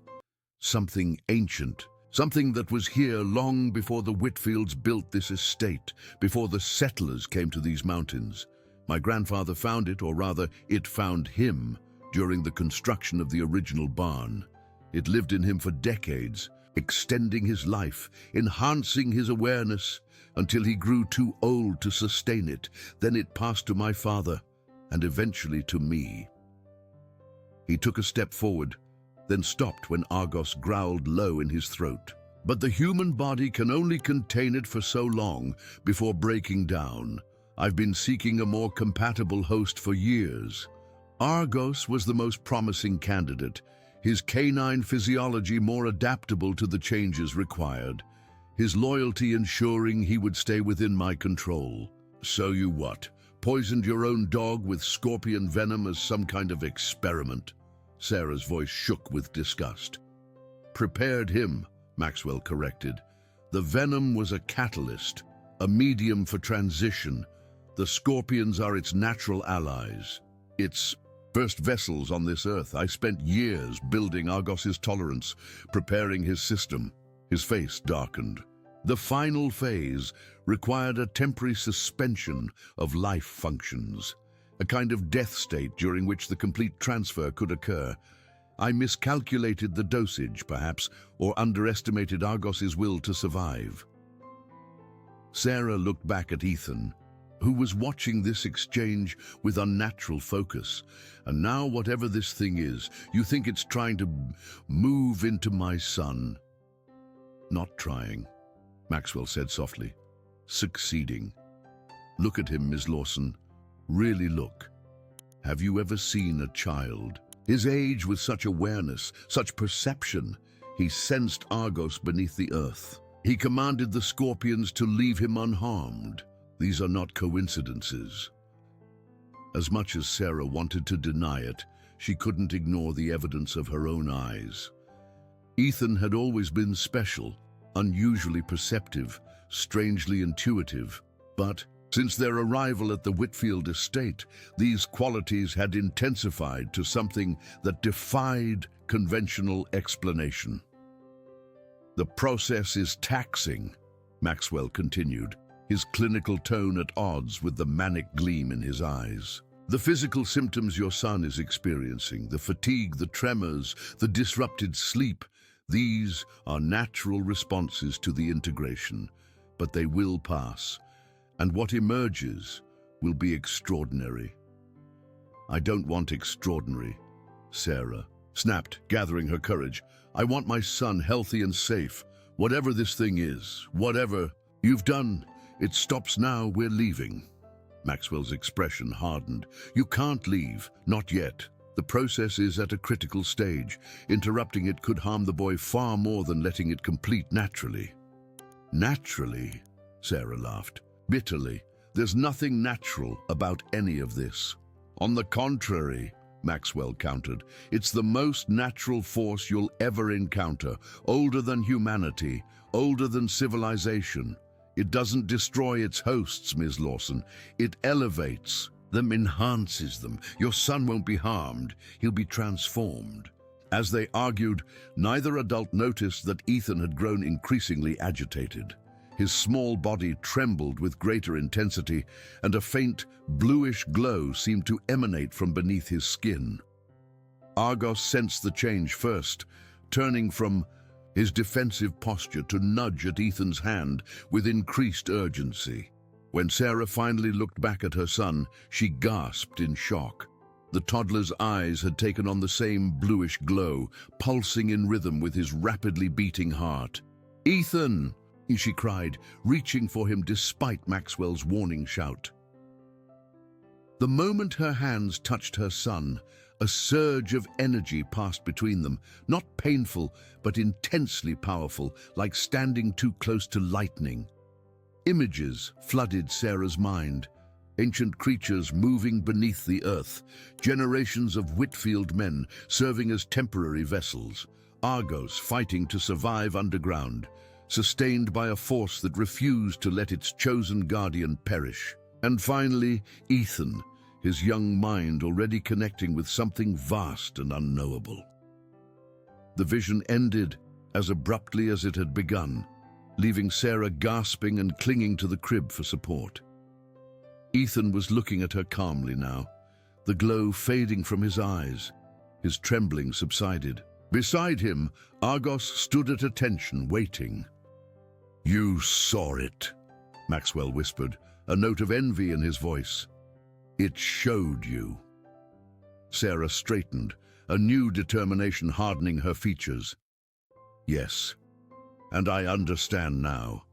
something ancient, something that was here long before the Whitfields built this estate, before the settlers came to these mountains. My grandfather found it, or rather, it found him, during the construction of the original barn. It lived in him for decades, extending his life, enhancing his awareness, until he grew too old to sustain it. Then it passed to my father, and eventually to me. He took a step forward, then stopped when Argos growled low in his throat. "But the human body can only contain it for so long before breaking down. I've been seeking a more compatible host for years. Argos was the most promising candidate, his canine physiology more adaptable to the changes required, his loyalty ensuring he would stay within my control. So you what? Poisoned your own dog with scorpion venom as some kind of experiment?" Sarah's voice shook with disgust. "Prepared him," Maxwell corrected. "The venom was a catalyst, a medium for transition. The scorpions are its natural allies. Its first vessels on this earth. I spent years building Argos's tolerance, preparing his system." His face darkened. "The final phase required a temporary suspension of life functions, a kind of death state during which the complete transfer could occur. I miscalculated the dosage, perhaps, or underestimated Argos's will to survive." Sarah looked back at Ethan, who was watching this exchange with unnatural focus. "And now, whatever this thing is, you think it's trying to move into my son?" "Not trying," Maxwell said softly. "Succeeding. Look at him, Ms. Lawson. Really look. Have you ever seen a child? His age with such awareness, such perception. He sensed Argos beneath the earth. He commanded the scorpions to leave him unharmed. These are not coincidences." As much as Sarah wanted to deny it, she couldn't ignore the evidence of her own eyes. Ethan had always been special, unusually perceptive, strangely intuitive, but since their arrival at the Whitfield estate, these qualities had intensified to something that defied conventional explanation. "The process is taxing," Maxwell continued, his clinical tone at odds with the manic gleam in his eyes. "The physical symptoms your son is experiencing, the fatigue, the tremors, the disrupted sleep, these are natural responses to the integration, but they will pass, and what emerges will be extraordinary." "I don't want extraordinary," Sarah snapped, gathering her courage. "I want my son healthy and safe. Whatever this thing is, whatever you've done, it stops now. We're leaving." Maxwell's expression hardened. "You can't leave, not yet. The process is at a critical stage. Interrupting it could harm the boy far more than letting it complete naturally." "Naturally?" Sarah laughed, bitterly. "There's nothing natural about any of this." "On the contrary," Maxwell countered, "it's the most natural force you'll ever encounter, older than humanity, older than civilization. It doesn't destroy its hosts, Ms. Lawson. It elevates them, enhances them. Your son won't be harmed. He'll be transformed." As they argued, neither adult noticed that Ethan had grown increasingly agitated. His small body trembled with greater intensity, and a faint, bluish glow seemed to emanate from beneath his skin. Argos sensed the change first, turning from his defensive posture to nudge at Ethan's hand with increased urgency. When Sarah finally looked back at her son, she gasped in shock. The toddler's eyes had taken on the same bluish glow, pulsing in rhythm with his rapidly beating heart. "Ethan!" she cried, reaching for him despite Maxwell's warning shout. The moment her hands touched her son, a surge of energy passed between them, not painful, but intensely powerful, like standing too close to lightning. Images flooded Sarah's mind. Ancient creatures moving beneath the earth, generations of Whitfield men serving as temporary vessels, Argos fighting to survive underground, sustained by a force that refused to let its chosen guardian perish. And finally, Ethan, his young mind already connecting with something vast and unknowable. The vision ended as abruptly as it had begun, leaving Sarah gasping and clinging to the crib for support. Ethan was looking at her calmly now, the glow fading from his eyes. His trembling subsided. Beside him, Argos stood at attention, waiting. "You saw it," Maxwell whispered, a note of envy in his voice. "It showed you." Sarah straightened, a new determination hardening her features. "Yes, and I understand now.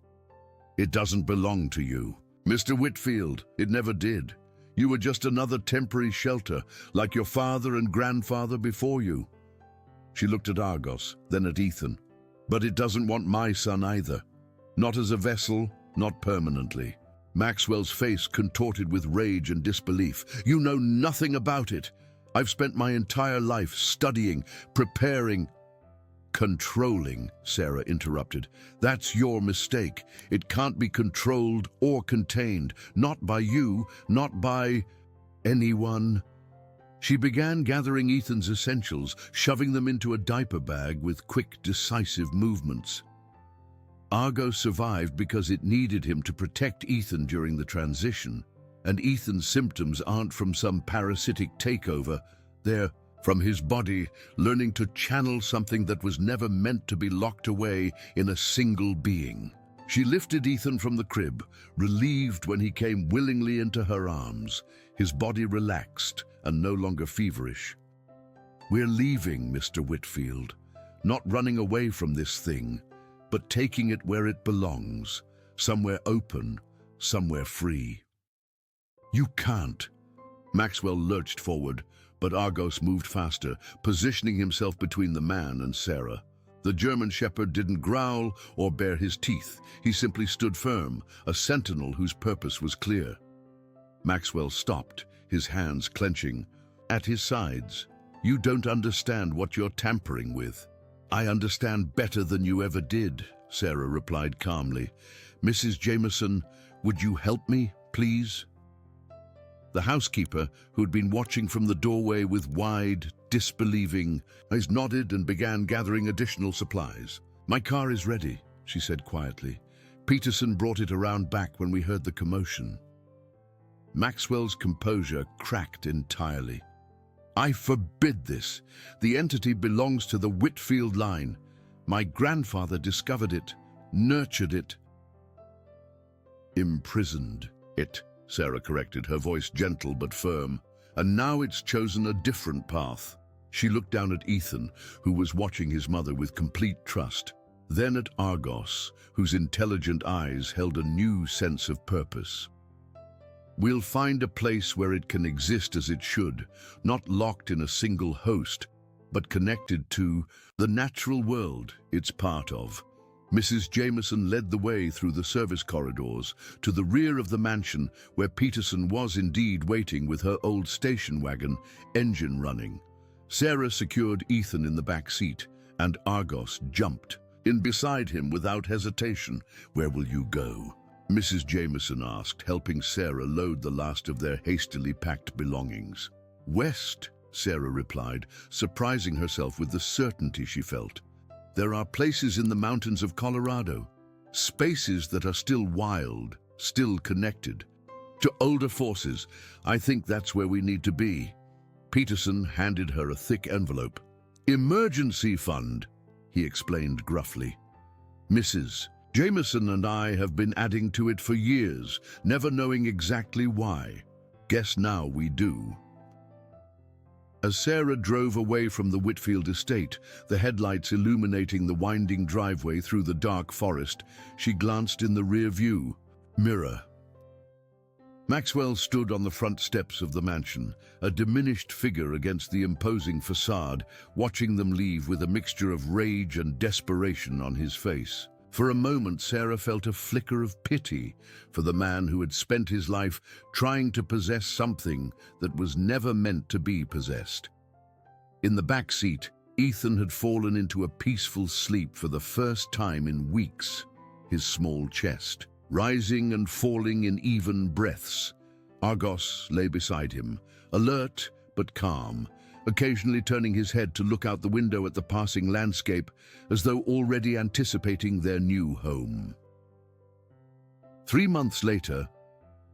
It doesn't belong to you. Mr. Whitfield, it never did. You were just another temporary shelter, like your father and grandfather before you." She looked at Argos, then at Ethan. "But it doesn't want my son either. Not as a vessel, not permanently." Maxwell's face contorted with rage and disbelief. "You know nothing about it. I've spent my entire life studying, preparing—" "Controlling," Sarah interrupted. "That's your mistake. It can't be controlled or contained. Not by you, not by anyone." She began gathering Ethan's essentials, shoving them into a diaper bag with quick, decisive movements. Argos survived because it needed him to protect Ethan during the transition, and Ethan's symptoms aren't from some parasitic takeover. They're from his body learning to channel something that was never meant to be locked away in a single being. She lifted Ethan from the crib, relieved when he came willingly into her arms, his body relaxed and no longer feverish. "We're leaving, Mr. Whitfield, not running away from this thing, but taking it where it belongs, somewhere open, somewhere free." "You can't." Maxwell lurched forward, but Argos moved faster, positioning himself between the man and Sarah. The German shepherd didn't growl or bare his teeth. He simply stood firm, a sentinel whose purpose was clear. Maxwell stopped, his hands clenching. At his sides, "You don't understand what you're tampering with." "I understand better than you ever did," Sarah replied calmly. "Mrs. Jameson, would you help me, please?" The housekeeper, who'd been watching from the doorway with wide, disbelieving eyes, nodded and began gathering additional supplies. "My car is ready," she said quietly. "Peterson brought it around back when we heard the commotion." Maxwell's composure cracked entirely. "I forbid this. The entity belongs to the Whitfield line. My grandfather discovered it, nurtured it." "Imprisoned it," Sarah corrected, her voice gentle but firm. "And now it's chosen a different path." She looked down at Ethan, who was watching his mother with complete trust, then at Argos, whose intelligent eyes held a new sense of purpose. "We'll find a place where it can exist as it should, not locked in a single host, but connected to the natural world it's part of." Mrs. Jameson led the way through the service corridors to the rear of the mansion, where Peterson was indeed waiting with her old station wagon, engine running. Sarah secured Ethan in the back seat, and Argos jumped in beside him without hesitation. "Where will you go?" Mrs. Jameson asked, helping Sarah load the last of their hastily packed belongings. "West," Sarah replied, surprising herself with the certainty she felt. "There are places in the mountains of Colorado, spaces that are still wild, still connected to older forces. I think that's where we need to be." Peterson handed her a thick envelope. "Emergency fund," he explained gruffly. "Mrs. Jameson and I have been adding to it for years, never knowing exactly why. Guess now we do." As Sarah drove away from the Whitfield estate, the headlights illuminating the winding driveway through the dark forest, she glanced in the rear-view mirror. Maxwell stood on the front steps of the mansion, a diminished figure against the imposing facade, watching them leave with a mixture of rage and desperation on his face. For a moment, Sarah felt a flicker of pity for the man who had spent his life trying to possess something that was never meant to be possessed. In the back seat, Ethan had fallen into a peaceful sleep for the first time in weeks, his small chest rising and falling in even breaths. Argos lay beside him, alert but calm, occasionally turning his head to look out the window at the passing landscape, as though already anticipating their new home. 3 months later,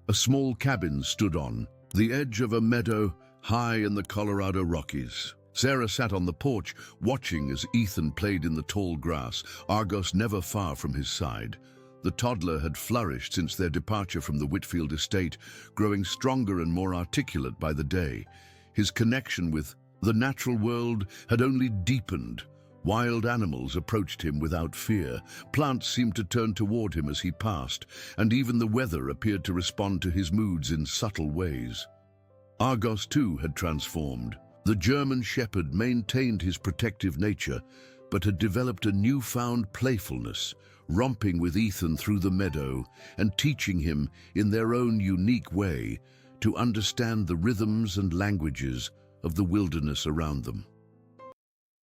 a small cabin stood on the edge of a meadow high in the Colorado Rockies. Sarah sat on the porch, watching as Ethan played in the tall grass, Argos never far from his side. The toddler had flourished since their departure from the Whitfield estate, growing stronger and more articulate by the day. His connection with the natural world had only deepened. Wild animals approached him without fear. Plants seemed to turn toward him as he passed, and even the weather appeared to respond to his moods in subtle ways. Argos, too, had transformed. The German shepherd maintained his protective nature, but had developed a newfound playfulness, romping with Ethan through the meadow and teaching him, in their own unique way, to understand the rhythms and languages of the wilderness around them.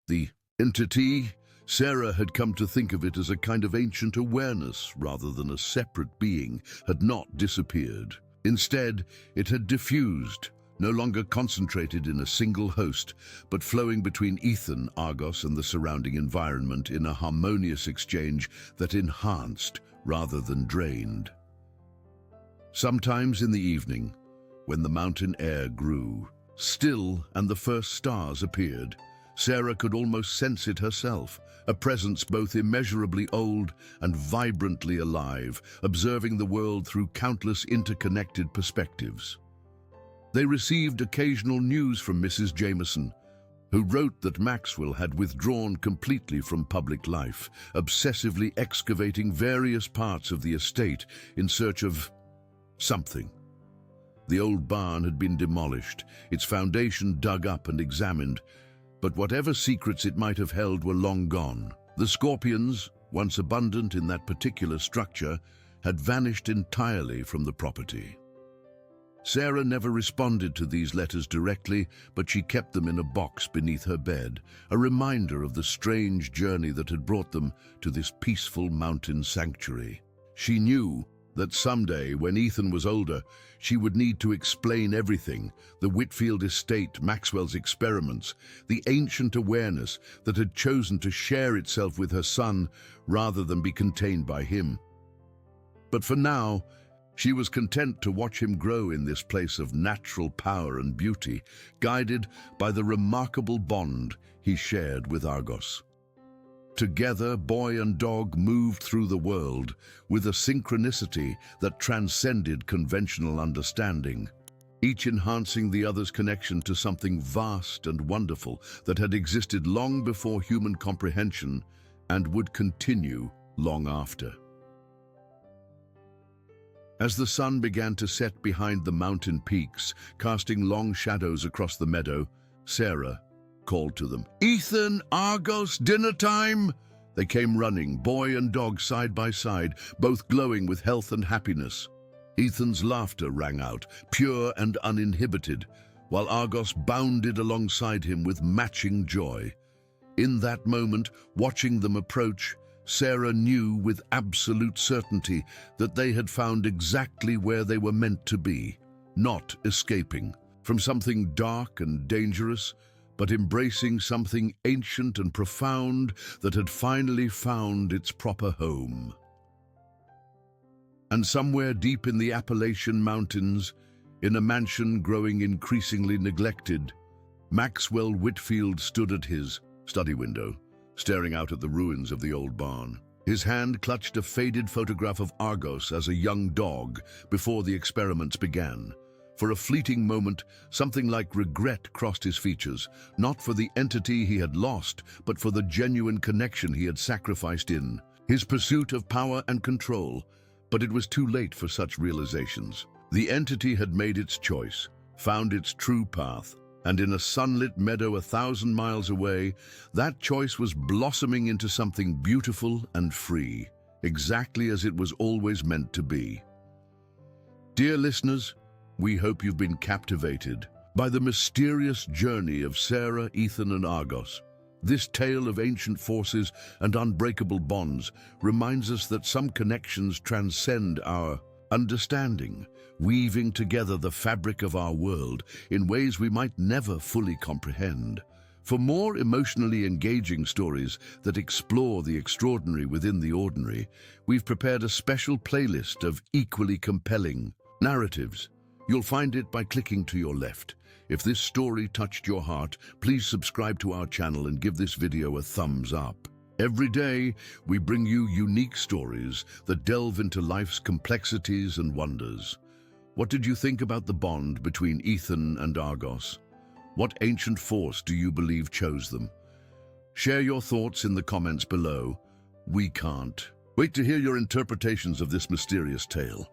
The entity, Sarah had come to think of it as a kind of ancient awareness rather than a separate being, had not disappeared. Instead, it had diffused, no longer concentrated in a single host, but flowing between Ethan, Argos, and the surrounding environment in a harmonious exchange that enhanced rather than drained. Sometimes in the evening, when the mountain air grew still and the first stars appeared, Sarah could almost sense it herself, a presence both immeasurably old and vibrantly alive, observing the world through countless interconnected perspectives. They received occasional news from Mrs. Jameson, who wrote that Maxwell had withdrawn completely from public life, obsessively excavating various parts of the estate in search of something. The old barn had been demolished, its foundation dug up and examined, but whatever secrets it might have held were long gone. The scorpions, once abundant in that particular structure, had vanished entirely from the property. Sarah never responded to these letters directly, but she kept them in a box beneath her bed, a reminder of the strange journey that had brought them to this peaceful mountain sanctuary. She knew that someday, when Ethan was older, she would need to explain everything: the Whitfield estate, Maxwell's experiments, the ancient awareness that had chosen to share itself with her son rather than be contained by him. But for now, she was content to watch him grow in this place of natural power and beauty, guided by the remarkable bond he shared with Argos. Together, boy and dog moved through the world with a synchronicity that transcended conventional understanding, each enhancing the other's connection to something vast and wonderful that had existed long before human comprehension and would continue long after. As the sun began to set behind the mountain peaks, casting long shadows across the meadow, Sarah called to them. "Ethan, Argos, dinner time!" They came running, boy and dog side by side, both glowing with health and happiness. Ethan's laughter rang out, pure and uninhibited, while Argos bounded alongside him with matching joy. In that moment, watching them approach, Sarah knew with absolute certainty that they had found exactly where they were meant to be, not escaping from something dark and dangerous, but embracing something ancient and profound that had finally found its proper home. And somewhere deep in the Appalachian Mountains, in a mansion growing increasingly neglected, Maxwell Whitfield stood at his study window, staring out at the ruins of the old barn. His hand clutched a faded photograph of Argos as a young dog before the experiments began. For a fleeting moment, something like regret crossed his features, not for the entity he had lost, but for the genuine connection he had sacrificed in his pursuit of power and control. But it was too late for such realizations. The entity had made its choice, found its true path, and in a sunlit meadow 1,000 miles away, that choice was blossoming into something beautiful and free, exactly as it was always meant to be. Dear listeners, we hope you've been captivated by the mysterious journey of Sarah, Ethan, and Argos. This tale of ancient forces and unbreakable bonds reminds us that some connections transcend our understanding, weaving together the fabric of our world in ways we might never fully comprehend. For more emotionally engaging stories that explore the extraordinary within the ordinary, we've prepared a special playlist of equally compelling narratives. You'll find it by clicking to your left. If this story touched your heart, please subscribe to our channel and give this video a thumbs up. Every day, we bring you unique stories that delve into life's complexities and wonders. What did you think about the bond between Ethan and Argos? What ancient force do you believe chose them? Share your thoughts in the comments below. We can't wait to hear your interpretations of this mysterious tale.